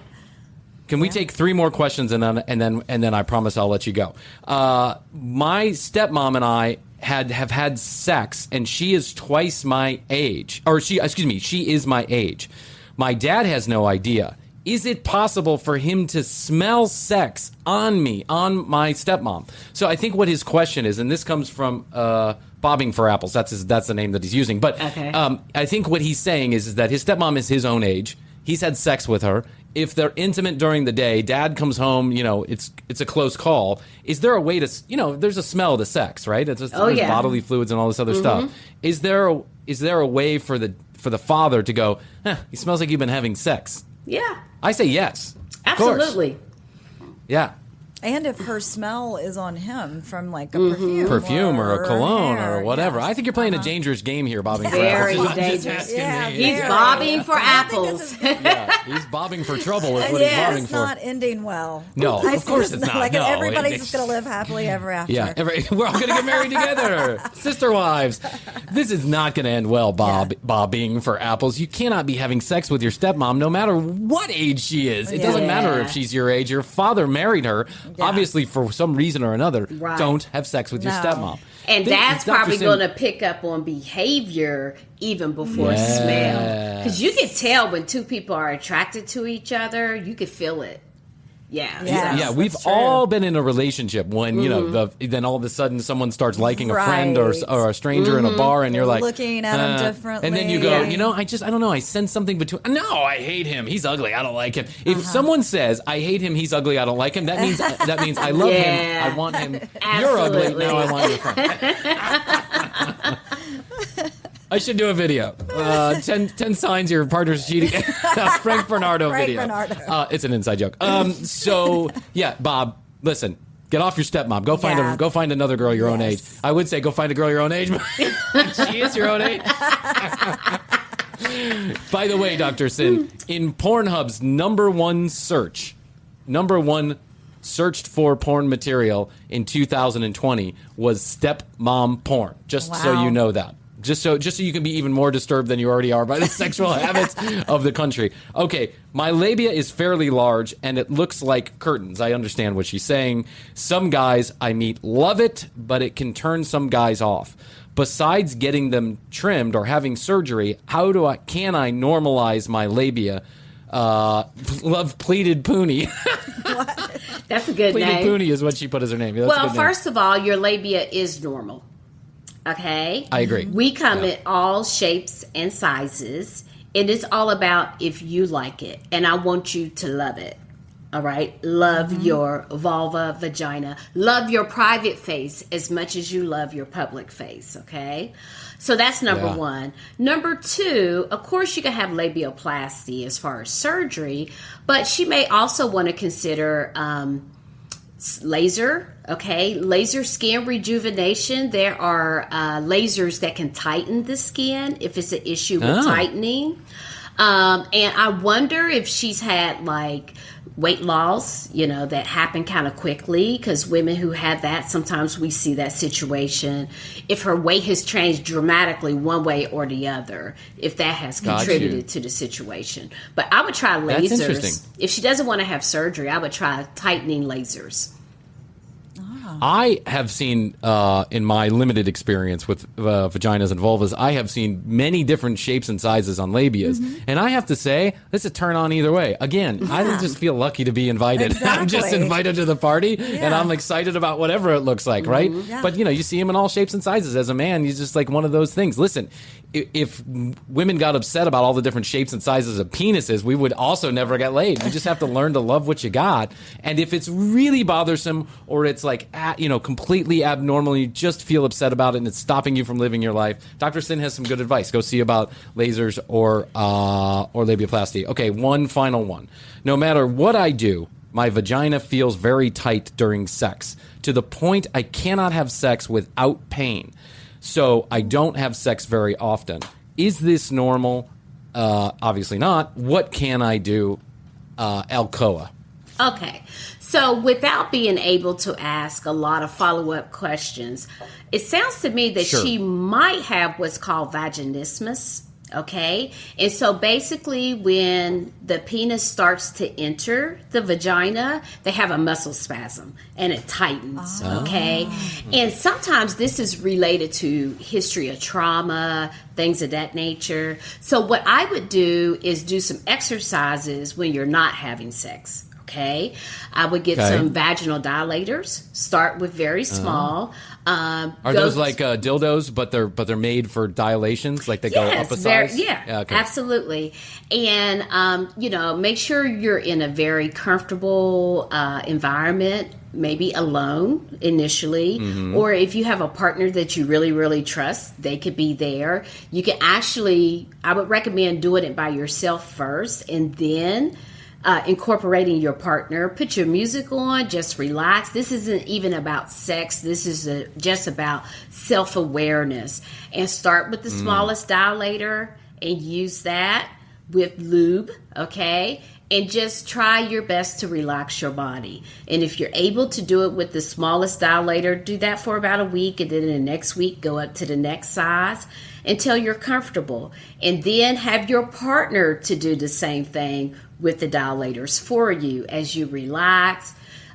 Can we take 3 more questions, and then I promise I'll let you go. My stepmom and I have had sex, and she is twice my age, or she is my age. My dad has no idea. Is it possible for him to smell sex on me, on my stepmom? So I think what his question is, and this comes from Bobbing for Apples. That's the name that he's using. But I think what he's saying is that his stepmom is his own age. He's had sex with her. If they're intimate during the day, dad comes home, it's a close call. Is there a way to, there's a smell to sex, right? There's bodily fluids and all this other stuff. Is there a way for the father to go, he smells like you've been having sex? Yeah. I say yes. Absolutely. Yeah. And if her smell is on him from like a perfume or a cologne hair, or whatever. I think you're playing a dangerous game here, bobbing for Very apples. dangerous. Yeah, He's bobbing for apples. He's bobbing for trouble is what he's bobbing it's for. not ending well. No, of course it's not. Like No, everybody's just going to live happily ever after. Yeah, we're all going to get married together. Sister wives. This is not going to end well, bobbing for apples. You cannot be having sex with your stepmom no matter what age she is. It doesn't matter if she's your age. Your father married her. Obviously, for some reason or another, don't have sex with your stepmom. And that's probably going to pick up on behavior even before smell. Because you can tell when two people are attracted to each other. You can feel it. Yeah. Yes, Yeah, we've that's true. all been in a relationship when, you know, then all of a sudden someone starts liking a friend or a stranger in a bar, and you're like... looking at him differently. And then you go, you know, I don't know, I sense something between... No, I hate him. He's ugly. I don't like him. If someone says, I hate him, he's ugly, I don't like him, that means I love him, I want him. You're ugly, now I want your friend. I should do a video. 10 signs your partner's cheating. Frank Bernardo video. Bernardo. It's an inside joke. So yeah, Bob, listen. Get off your stepmom. Go find another girl your own age. I would say go find a girl your own age. She is your own age. By the way, Dr. Cyn, in Pornhub's number one searched for porn material in 2020 was stepmom porn. Just so you know that. Just so you can be even more disturbed than you already are by the sexual habits of the country. Okay, my labia is fairly large, and it looks like curtains. I understand what she's saying. Some guys I meet love it, but it can turn some guys off. Besides getting them trimmed or having surgery, can I normalize my labia? Love Pleated Poonie. That's a good Pleated name. Poonie is what she put as her name. That's Well, first of all, your labia is normal. Okay? I agree. We come in all shapes and sizes. It is all about if you like it. And I want you to love it. All right? Love your vulva, vagina. Love your private face as much as you love your public face. Okay? So that's number one. Number two, of course, you can have labioplasty as far as surgery, but she may also want to consider laser. Okay, laser skin rejuvenation. There are lasers that can tighten the skin if it's an issue with tightening. And I wonder if she's had like weight loss, that happen kind of quickly, because women who have that, sometimes we see that situation. If her weight has changed dramatically one way or the other, if that has contributed to the situation. But I would try lasers. That's interesting. If she doesn't want to have surgery, I would try tightening lasers. I have seen, in my limited experience with vaginas and vulvas, I have seen many different shapes and sizes on labias. And I have to say, it's a turn on either way. Again, I just feel lucky to be invited. Exactly. I'm just invited to the party, and I'm excited about whatever it looks like, right? Yeah. But, you see them in all shapes and sizes. As a man, you're just like one of those things. Listen, if women got upset about all the different shapes and sizes of penises, we would also never get laid. You just have to learn to love what you got. And if it's really bothersome, or it's like, completely abnormal, you just feel upset about it and it's stopping you from living your life, Dr. Cyn has some good advice. Go see about lasers or labiaplasty. Okay, one final one. No matter what I do, my vagina feels very tight during sex, to the point I cannot have sex without pain. So I don't have sex very often. Is this normal? Obviously not. What can I do? Alcoa. Okay. So without being able to ask a lot of follow-up questions, it sounds to me that she might have what's called vaginismus. Okay. And so basically when the penis starts to enter the vagina, they have a muscle spasm and it tightens. Okay. And sometimes this is related to history of trauma, things of that nature. So what I would do is do some exercises when you're not having sex. Okay. I would get some vaginal dilators. Start with very small. Are those like dildos, but they're made for dilations? Like they go up a size? Absolutely. And, make sure you're in a very comfortable environment, maybe alone initially. Or if you have a partner that you really, really trust, they could be there. You can actually, I would recommend doing it by yourself first, and then incorporating your partner. Put your music on, just relax. This isn't even about sex. This is just about self-awareness. And start with the smallest dilator and use that with lube, okay? And just try your best to relax your body. And if you're able to do it with the smallest dilator, do that for about a week, and then the next week go up to the next size until you're comfortable. And then have your partner to do the same thing with the dilators for you as you relax.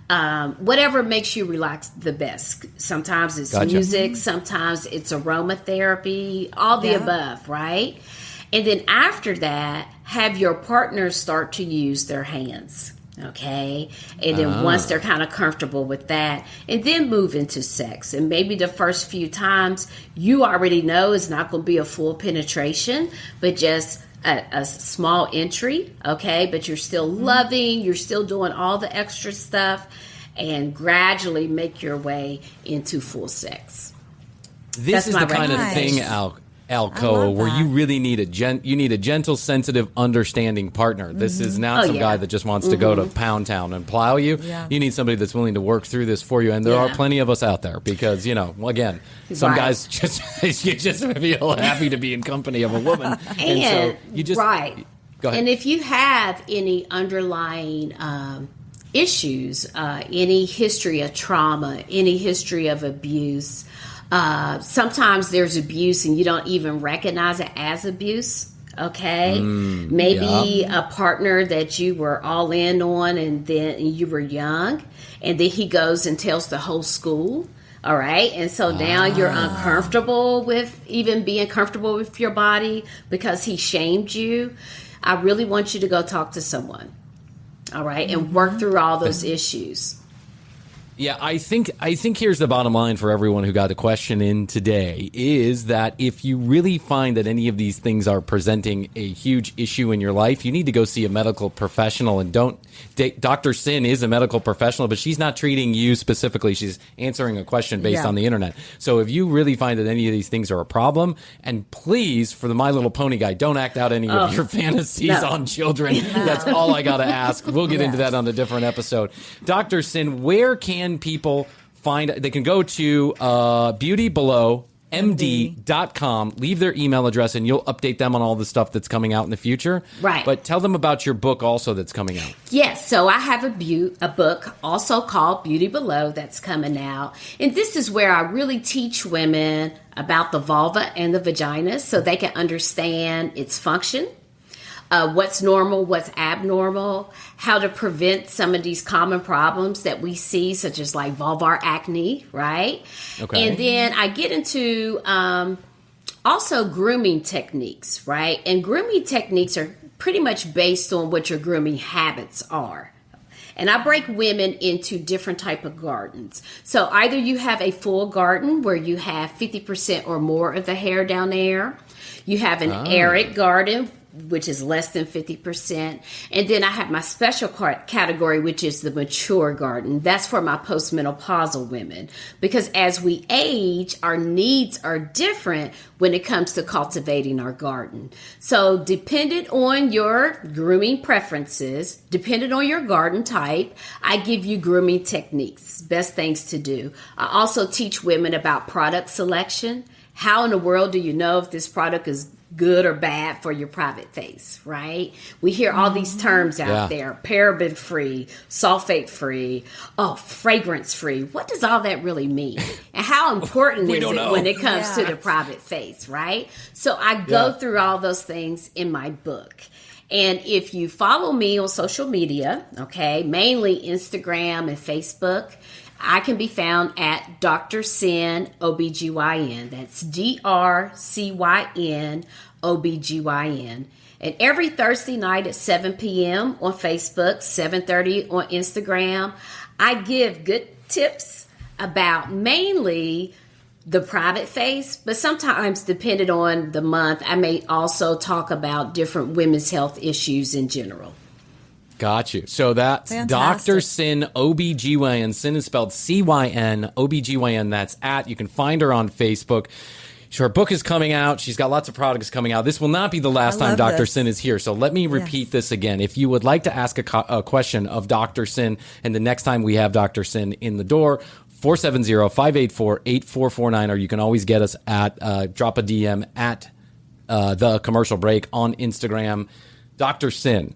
Whatever makes you relax the best. Sometimes it's music, sometimes it's aromatherapy, all the above, right? And then after that, have your partner start to use their hands. Okay. And then once they're kind of comfortable with that, and then move into sex. And maybe the first few times you already know it's not going to be a full penetration, but just a small entry. Okay. But you're still loving, you're still doing all the extra stuff, and gradually make your way into full sex. This is the kind of thing, Alco, where you really need a gentle, sensitive, understanding partner. This is not some guy that just wants to go to Pound Town and plow you. Yeah. You need somebody that's willing to work through this for you, and there are plenty of us out there because, again, some guys just feel happy to be in company of a woman, and so you just go ahead. And if you have any underlying issues, any history of trauma, any history of abuse. Sometimes there's abuse and you don't even recognize it as abuse. Okay. Maybe a partner that you were all in on and then you were young, and then he goes and tells the whole school. All right. And so now you're uncomfortable with even being comfortable with your body because he shamed you. I really want you to go talk to someone. All right. And work through all those issues. Yeah, I think here's the bottom line for everyone who got a question in today is that if you really find that any of these things are presenting a huge issue in your life, you need to go see a medical professional. And Dr. Cyn is a medical professional, but she's not treating you specifically. She's answering a question based on the internet. So if you really find that any of these things are a problem, and please, for the My Little Pony guy, don't act out any of your fantasies on children. That's all I got to ask. We'll get into that on a different episode. Dr. Cyn, where can people find? They can go to beautybelowmd.com, leave their email address, and you'll update them on all the stuff that's coming out in the future. Right. But tell them about your book also that's coming out. Yes. So I have a book also called Beauty Below that's coming out. And this is where I really teach women about the vulva and the vagina so they can understand its function. What's normal, what's abnormal, how to prevent some of these common problems that we see, such as like vulvar acne, right? Okay. And then I get into also grooming techniques, right? And grooming techniques are pretty much based on what your grooming habits are. And I break women into different type of gardens. So either you have a full garden where you have 50% or more of the hair down there. You have an arid garden, which is less than 50%. And then I have my special category, which is the mature garden. That's for my postmenopausal women. Because as we age, our needs are different when it comes to cultivating our garden. So dependent on your grooming preferences, dependent on your garden type, I give you grooming techniques, best things to do. I also teach women about product selection. How in the world do you know if this product is good or bad for your private face, right? We hear all these terms out there, paraben free, sulfate free, fragrance free. What does all that really mean? And how important is it when it comes to the private face, right? So I go through all those things in my book. And if you follow me on social media, okay, mainly Instagram and Facebook, I can be found at Dr. Cyn OBGYN. That's DRCYN OBGYN. And every Thursday night at 7 p.m. on Facebook, 7:30 on Instagram, I give good tips about mainly the private face, but sometimes, depending on the month, I may also talk about different women's health issues in general. Got you. So that's Dr. Cyn OBGYN. Cyn is spelled C-Y-N, OBGYN. That's at. You can find her on Facebook. Her book is coming out. She's got lots of products coming out. This will not be the last time Dr. Cyn is here. So let me repeat this again. If you would like to ask a question of Dr. Cyn, and the next time we have Dr. Cyn in the door, 470-584-8449, or you can always get us at drop a DM at The Commercial Break on Instagram. Dr. Cyn,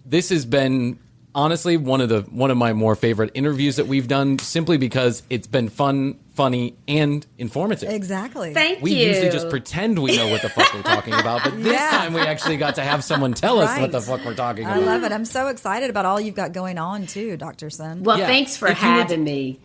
this has been honestly one of my more favorite interviews that we've done, simply because it's been fun, funny, and informative. Exactly. Thank you. We usually just pretend we know what the fuck we're talking about, but this time we actually got to have someone tell us what the fuck we're talking about. I love it. I'm so excited about all you've got going on too, Dr. Cyn. Well, thanks for having me.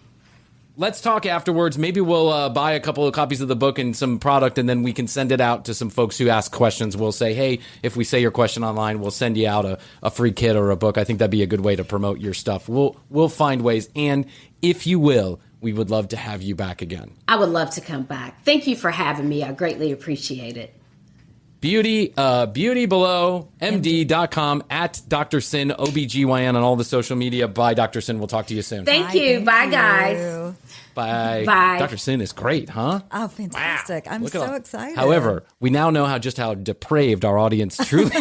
let's talk afterwards. Maybe we'll buy a couple of copies of the book and some product, and then we can send it out to some folks who ask questions. We'll say, hey, if we say your question online, we'll send you out a free kit or a book. I think that'd be a good way to promote your stuff. We'll find ways. And if you will, we would love to have you back again. I would love to come back. Thank you for having me. I greatly appreciate it. BeautyBelowMD.com, at Dr. Cyn OBGYN on all the social media. Bye, Dr. Cyn. We'll talk to you soon. Thank you. Bye, guys. Bye. Bye. Dr. Cyn is great, huh? Oh, fantastic. I'm so excited. However, we now know how depraved our audience truly is.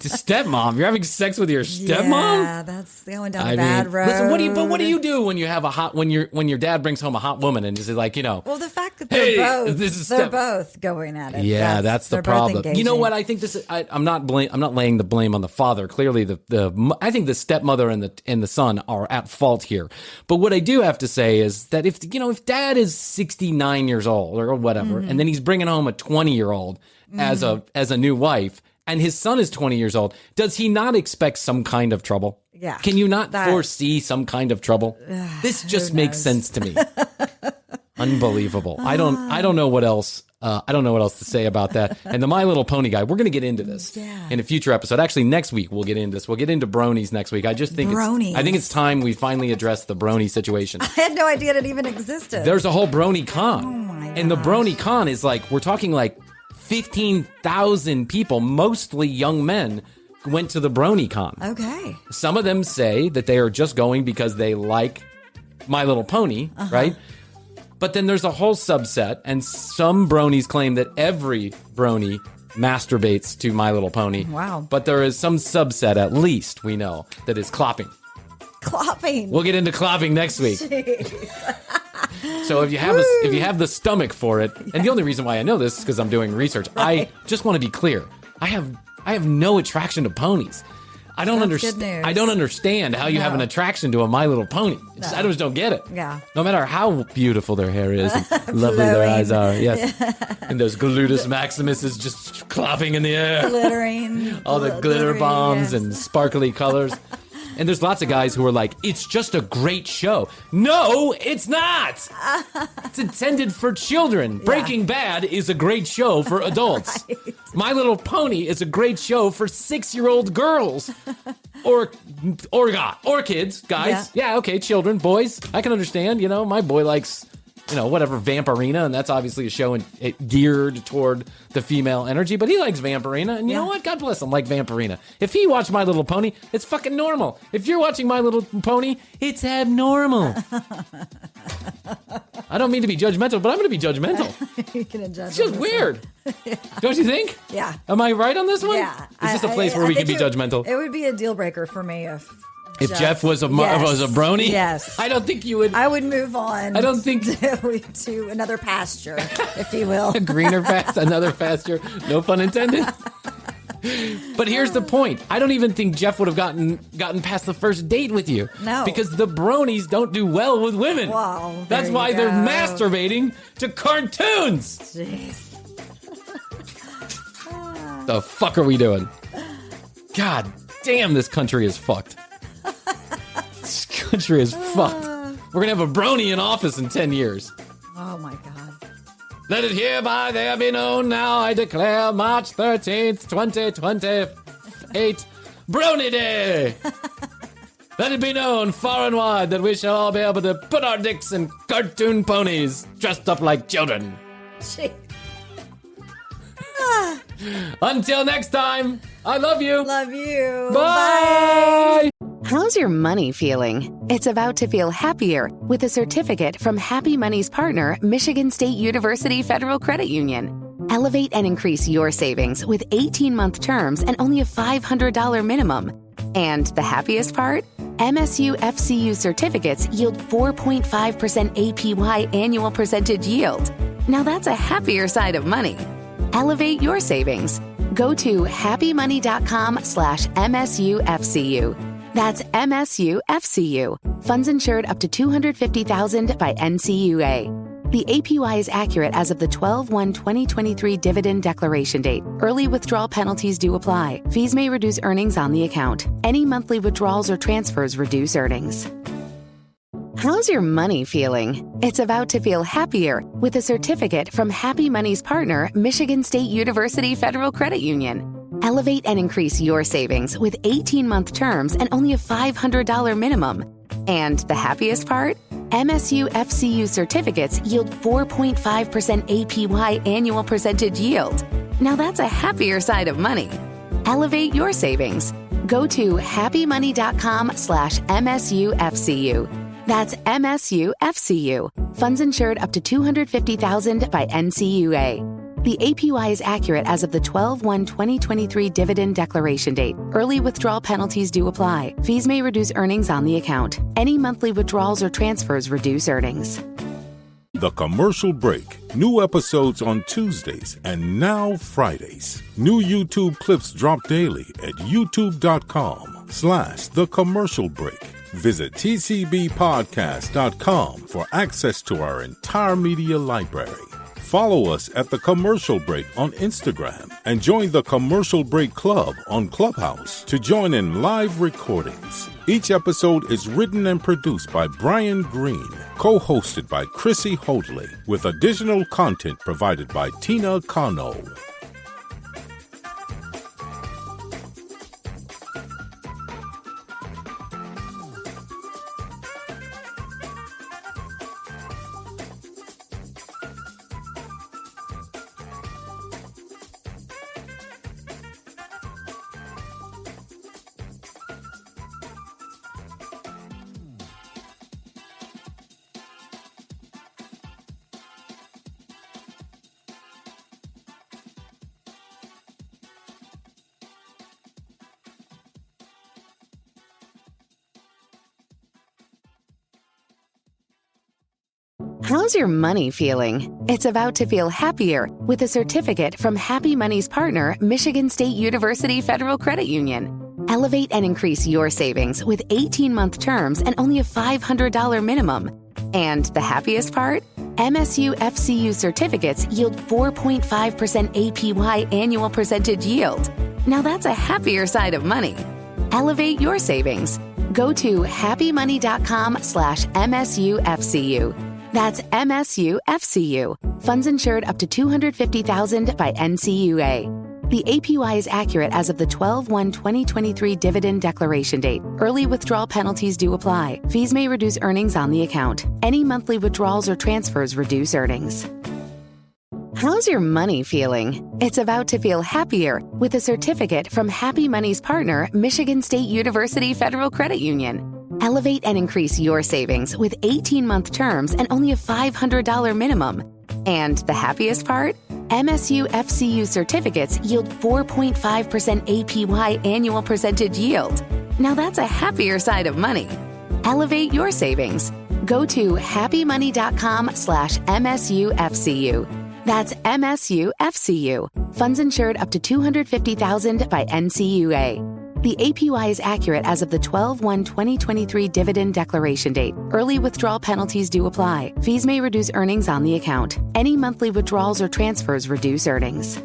Stepmom. You're having sex with your stepmom? Yeah, that's going down a bad road. Listen, what do you do when you have when your dad brings home a hot woman and is like, Well, the fact that they're both going at it. Yeah, that's the problem. You know what? I think I'm not laying the blame on the father. Clearly, I think the stepmother and the son are at fault here. But what I do have to say is that if dad is 69 years old or whatever, and then he's bringing home a 20-year-old as a new wife, and his son is 20 years old, does he not expect some kind of trouble? Yeah. Can you not foresee some kind of trouble? This just makes sense to me. Unbelievable. I don't know what else. I don't know what else to say about that. And the My Little Pony guy, we're going to get into this in a future episode. Actually, next week we'll get into this. We'll get into bronies next week. I just think it's time we finally address the brony situation. I had no idea it even existed. There's a whole brony con. Oh my gosh. And the brony con is we're talking 15,000 people, mostly young men, went to the brony con. Okay. Some of them say that they are just going because they like My Little Pony, right? But then there's a whole subset, and some bronies claim that every brony masturbates to My Little Pony. Wow. But there is some subset, at least we know, that is clopping. Clopping. We'll get into clopping next week. So if you have the stomach for it, and the only reason why I know this is because I'm doing research. Right. I just want to be clear. I have no attraction to ponies. I don't understand how you have an attraction to a My Little Pony. I just don't get it. Yeah. No matter how beautiful their hair is, and lovely their eyes are. Yes. And those gluteus maximus is just clopping in the air. Glittering. All the glitter bombs and sparkly colors. And there's lots of guys who are like, it's just a great show. No, it's not. It's intended for children. Breaking Bad is a great show for adults. Right. My Little Pony is a great show for 6-year-old girls. Or kids, guys. Yeah, okay, children, boys. I can understand, my boy likes, whatever, Vampirina, and that's obviously a show geared toward the female energy, but he likes Vampirina, and you know what? God bless him, like Vampirina. If he watched My Little Pony, it's fucking normal. If you're watching My Little Pony, it's abnormal. I don't mean to be judgmental, but I'm going to be judgmental. You're gonna judge. It's just weird. Don't you think? Yeah. Am I right on this one? Yeah. Is this a place where we can be judgmental? It would be a deal breaker for me if Jeff was a brony? Yes. I don't think you would. I would move on. I don't think to another pasture, if you will. A greener pasture, another pasture. No pun intended. But here's the point. I don't even think Jeff would have gotten past the first date with you. No. Because the bronies don't do well with women. Wow. That's why they're masturbating to cartoons. Jeez. The fuck are we doing? God damn, this country is fucked. This country is fucked. We're going to have a brony in office in 10 years. Oh, my God. Let it hereby there be known now, I declare March 13th, 2028, Brony Day. Let it be known far and wide that we shall all be able to put our dicks in cartoon ponies dressed up like children. Until next time, I love you. Love you. Bye. How's your money feeling? It's about to feel happier with a certificate from Happy Money's partner, Michigan State University Federal Credit Union. Elevate and increase your savings with 18-month terms and only a $500 minimum. And the happiest part? MSU FCU certificates yield 4.5% APY annual percentage yield. Now that's a happier side of money. Elevate your savings. Go to happymoney.com/MSUFCU. That's MSUFCU. Funds insured up to $250,000 by NCUA. The APY is accurate as of the 12/1/2023 dividend declaration date. Early withdrawal penalties do apply. Fees may reduce earnings on the account. Any monthly withdrawals or transfers reduce earnings. How's your money feeling? It's about to feel happier with a certificate from Happy Money's partner, Michigan State University Federal Credit Union. Elevate and increase your savings with 18-month terms and only a $500 minimum. And the happiest part? MSU FCU certificates yield 4.5% APY annual percentage yield. Now that's a happier side of money. Elevate your savings. Go to happymoney.com/MSUFCU. That's MSUFCU. Funds insured up to $250,000 by NCUA. The APY is accurate as of the 12/1/2023 dividend declaration date. Early withdrawal penalties do apply. Fees may reduce earnings on the account. Any monthly withdrawals or transfers reduce earnings. The Commercial Break. New episodes on Tuesdays and now Fridays. New YouTube clips drop daily at youtube.com/The Commercial Break. Visit tcbpodcast.com for access to our entire media library. Follow us at The Commercial Break on Instagram and join the Commercial Break Club on Clubhouse to join in live recordings. Each episode is written and produced by Brian Green, co-hosted by Krissy Hoadley, with additional content provided by Tina Cano. How's your money feeling? It's about to feel happier with a certificate from Happy Money's partner, Michigan State University Federal Credit Union. Elevate and increase your savings with 18-month terms and only a $500 minimum. And the happiest part? MSU FCU certificates yield 4.5% APY annual percentage yield. Now that's a happier side of money. Elevate your savings. Go to happymoney.com/MSUFCU. That's MSUFCU. Funds insured up to $250,000 by NCUA. The APY is accurate as of the 12/1/2023 dividend declaration date. Early withdrawal penalties do apply. Fees may reduce earnings on the account. Any monthly withdrawals or transfers reduce earnings. How's your money feeling? It's about to feel happier with a certificate from Happy Money's partner, Michigan State University Federal Credit Union. Elevate and increase your savings with 18-month terms and only a $500 minimum. And the happiest part? MSU FCU certificates yield 4.5% APY annual percentage yield. Now that's a happier side of money. Elevate your savings. Go to happymoney.com/MSUFCU. That's MSUFCU. Funds insured up to $250,000 by NCUA. The APY is accurate as of the 12/1/2023 dividend declaration date. Early withdrawal penalties do apply. Fees may reduce earnings on the account. Any monthly withdrawals or transfers reduce earnings.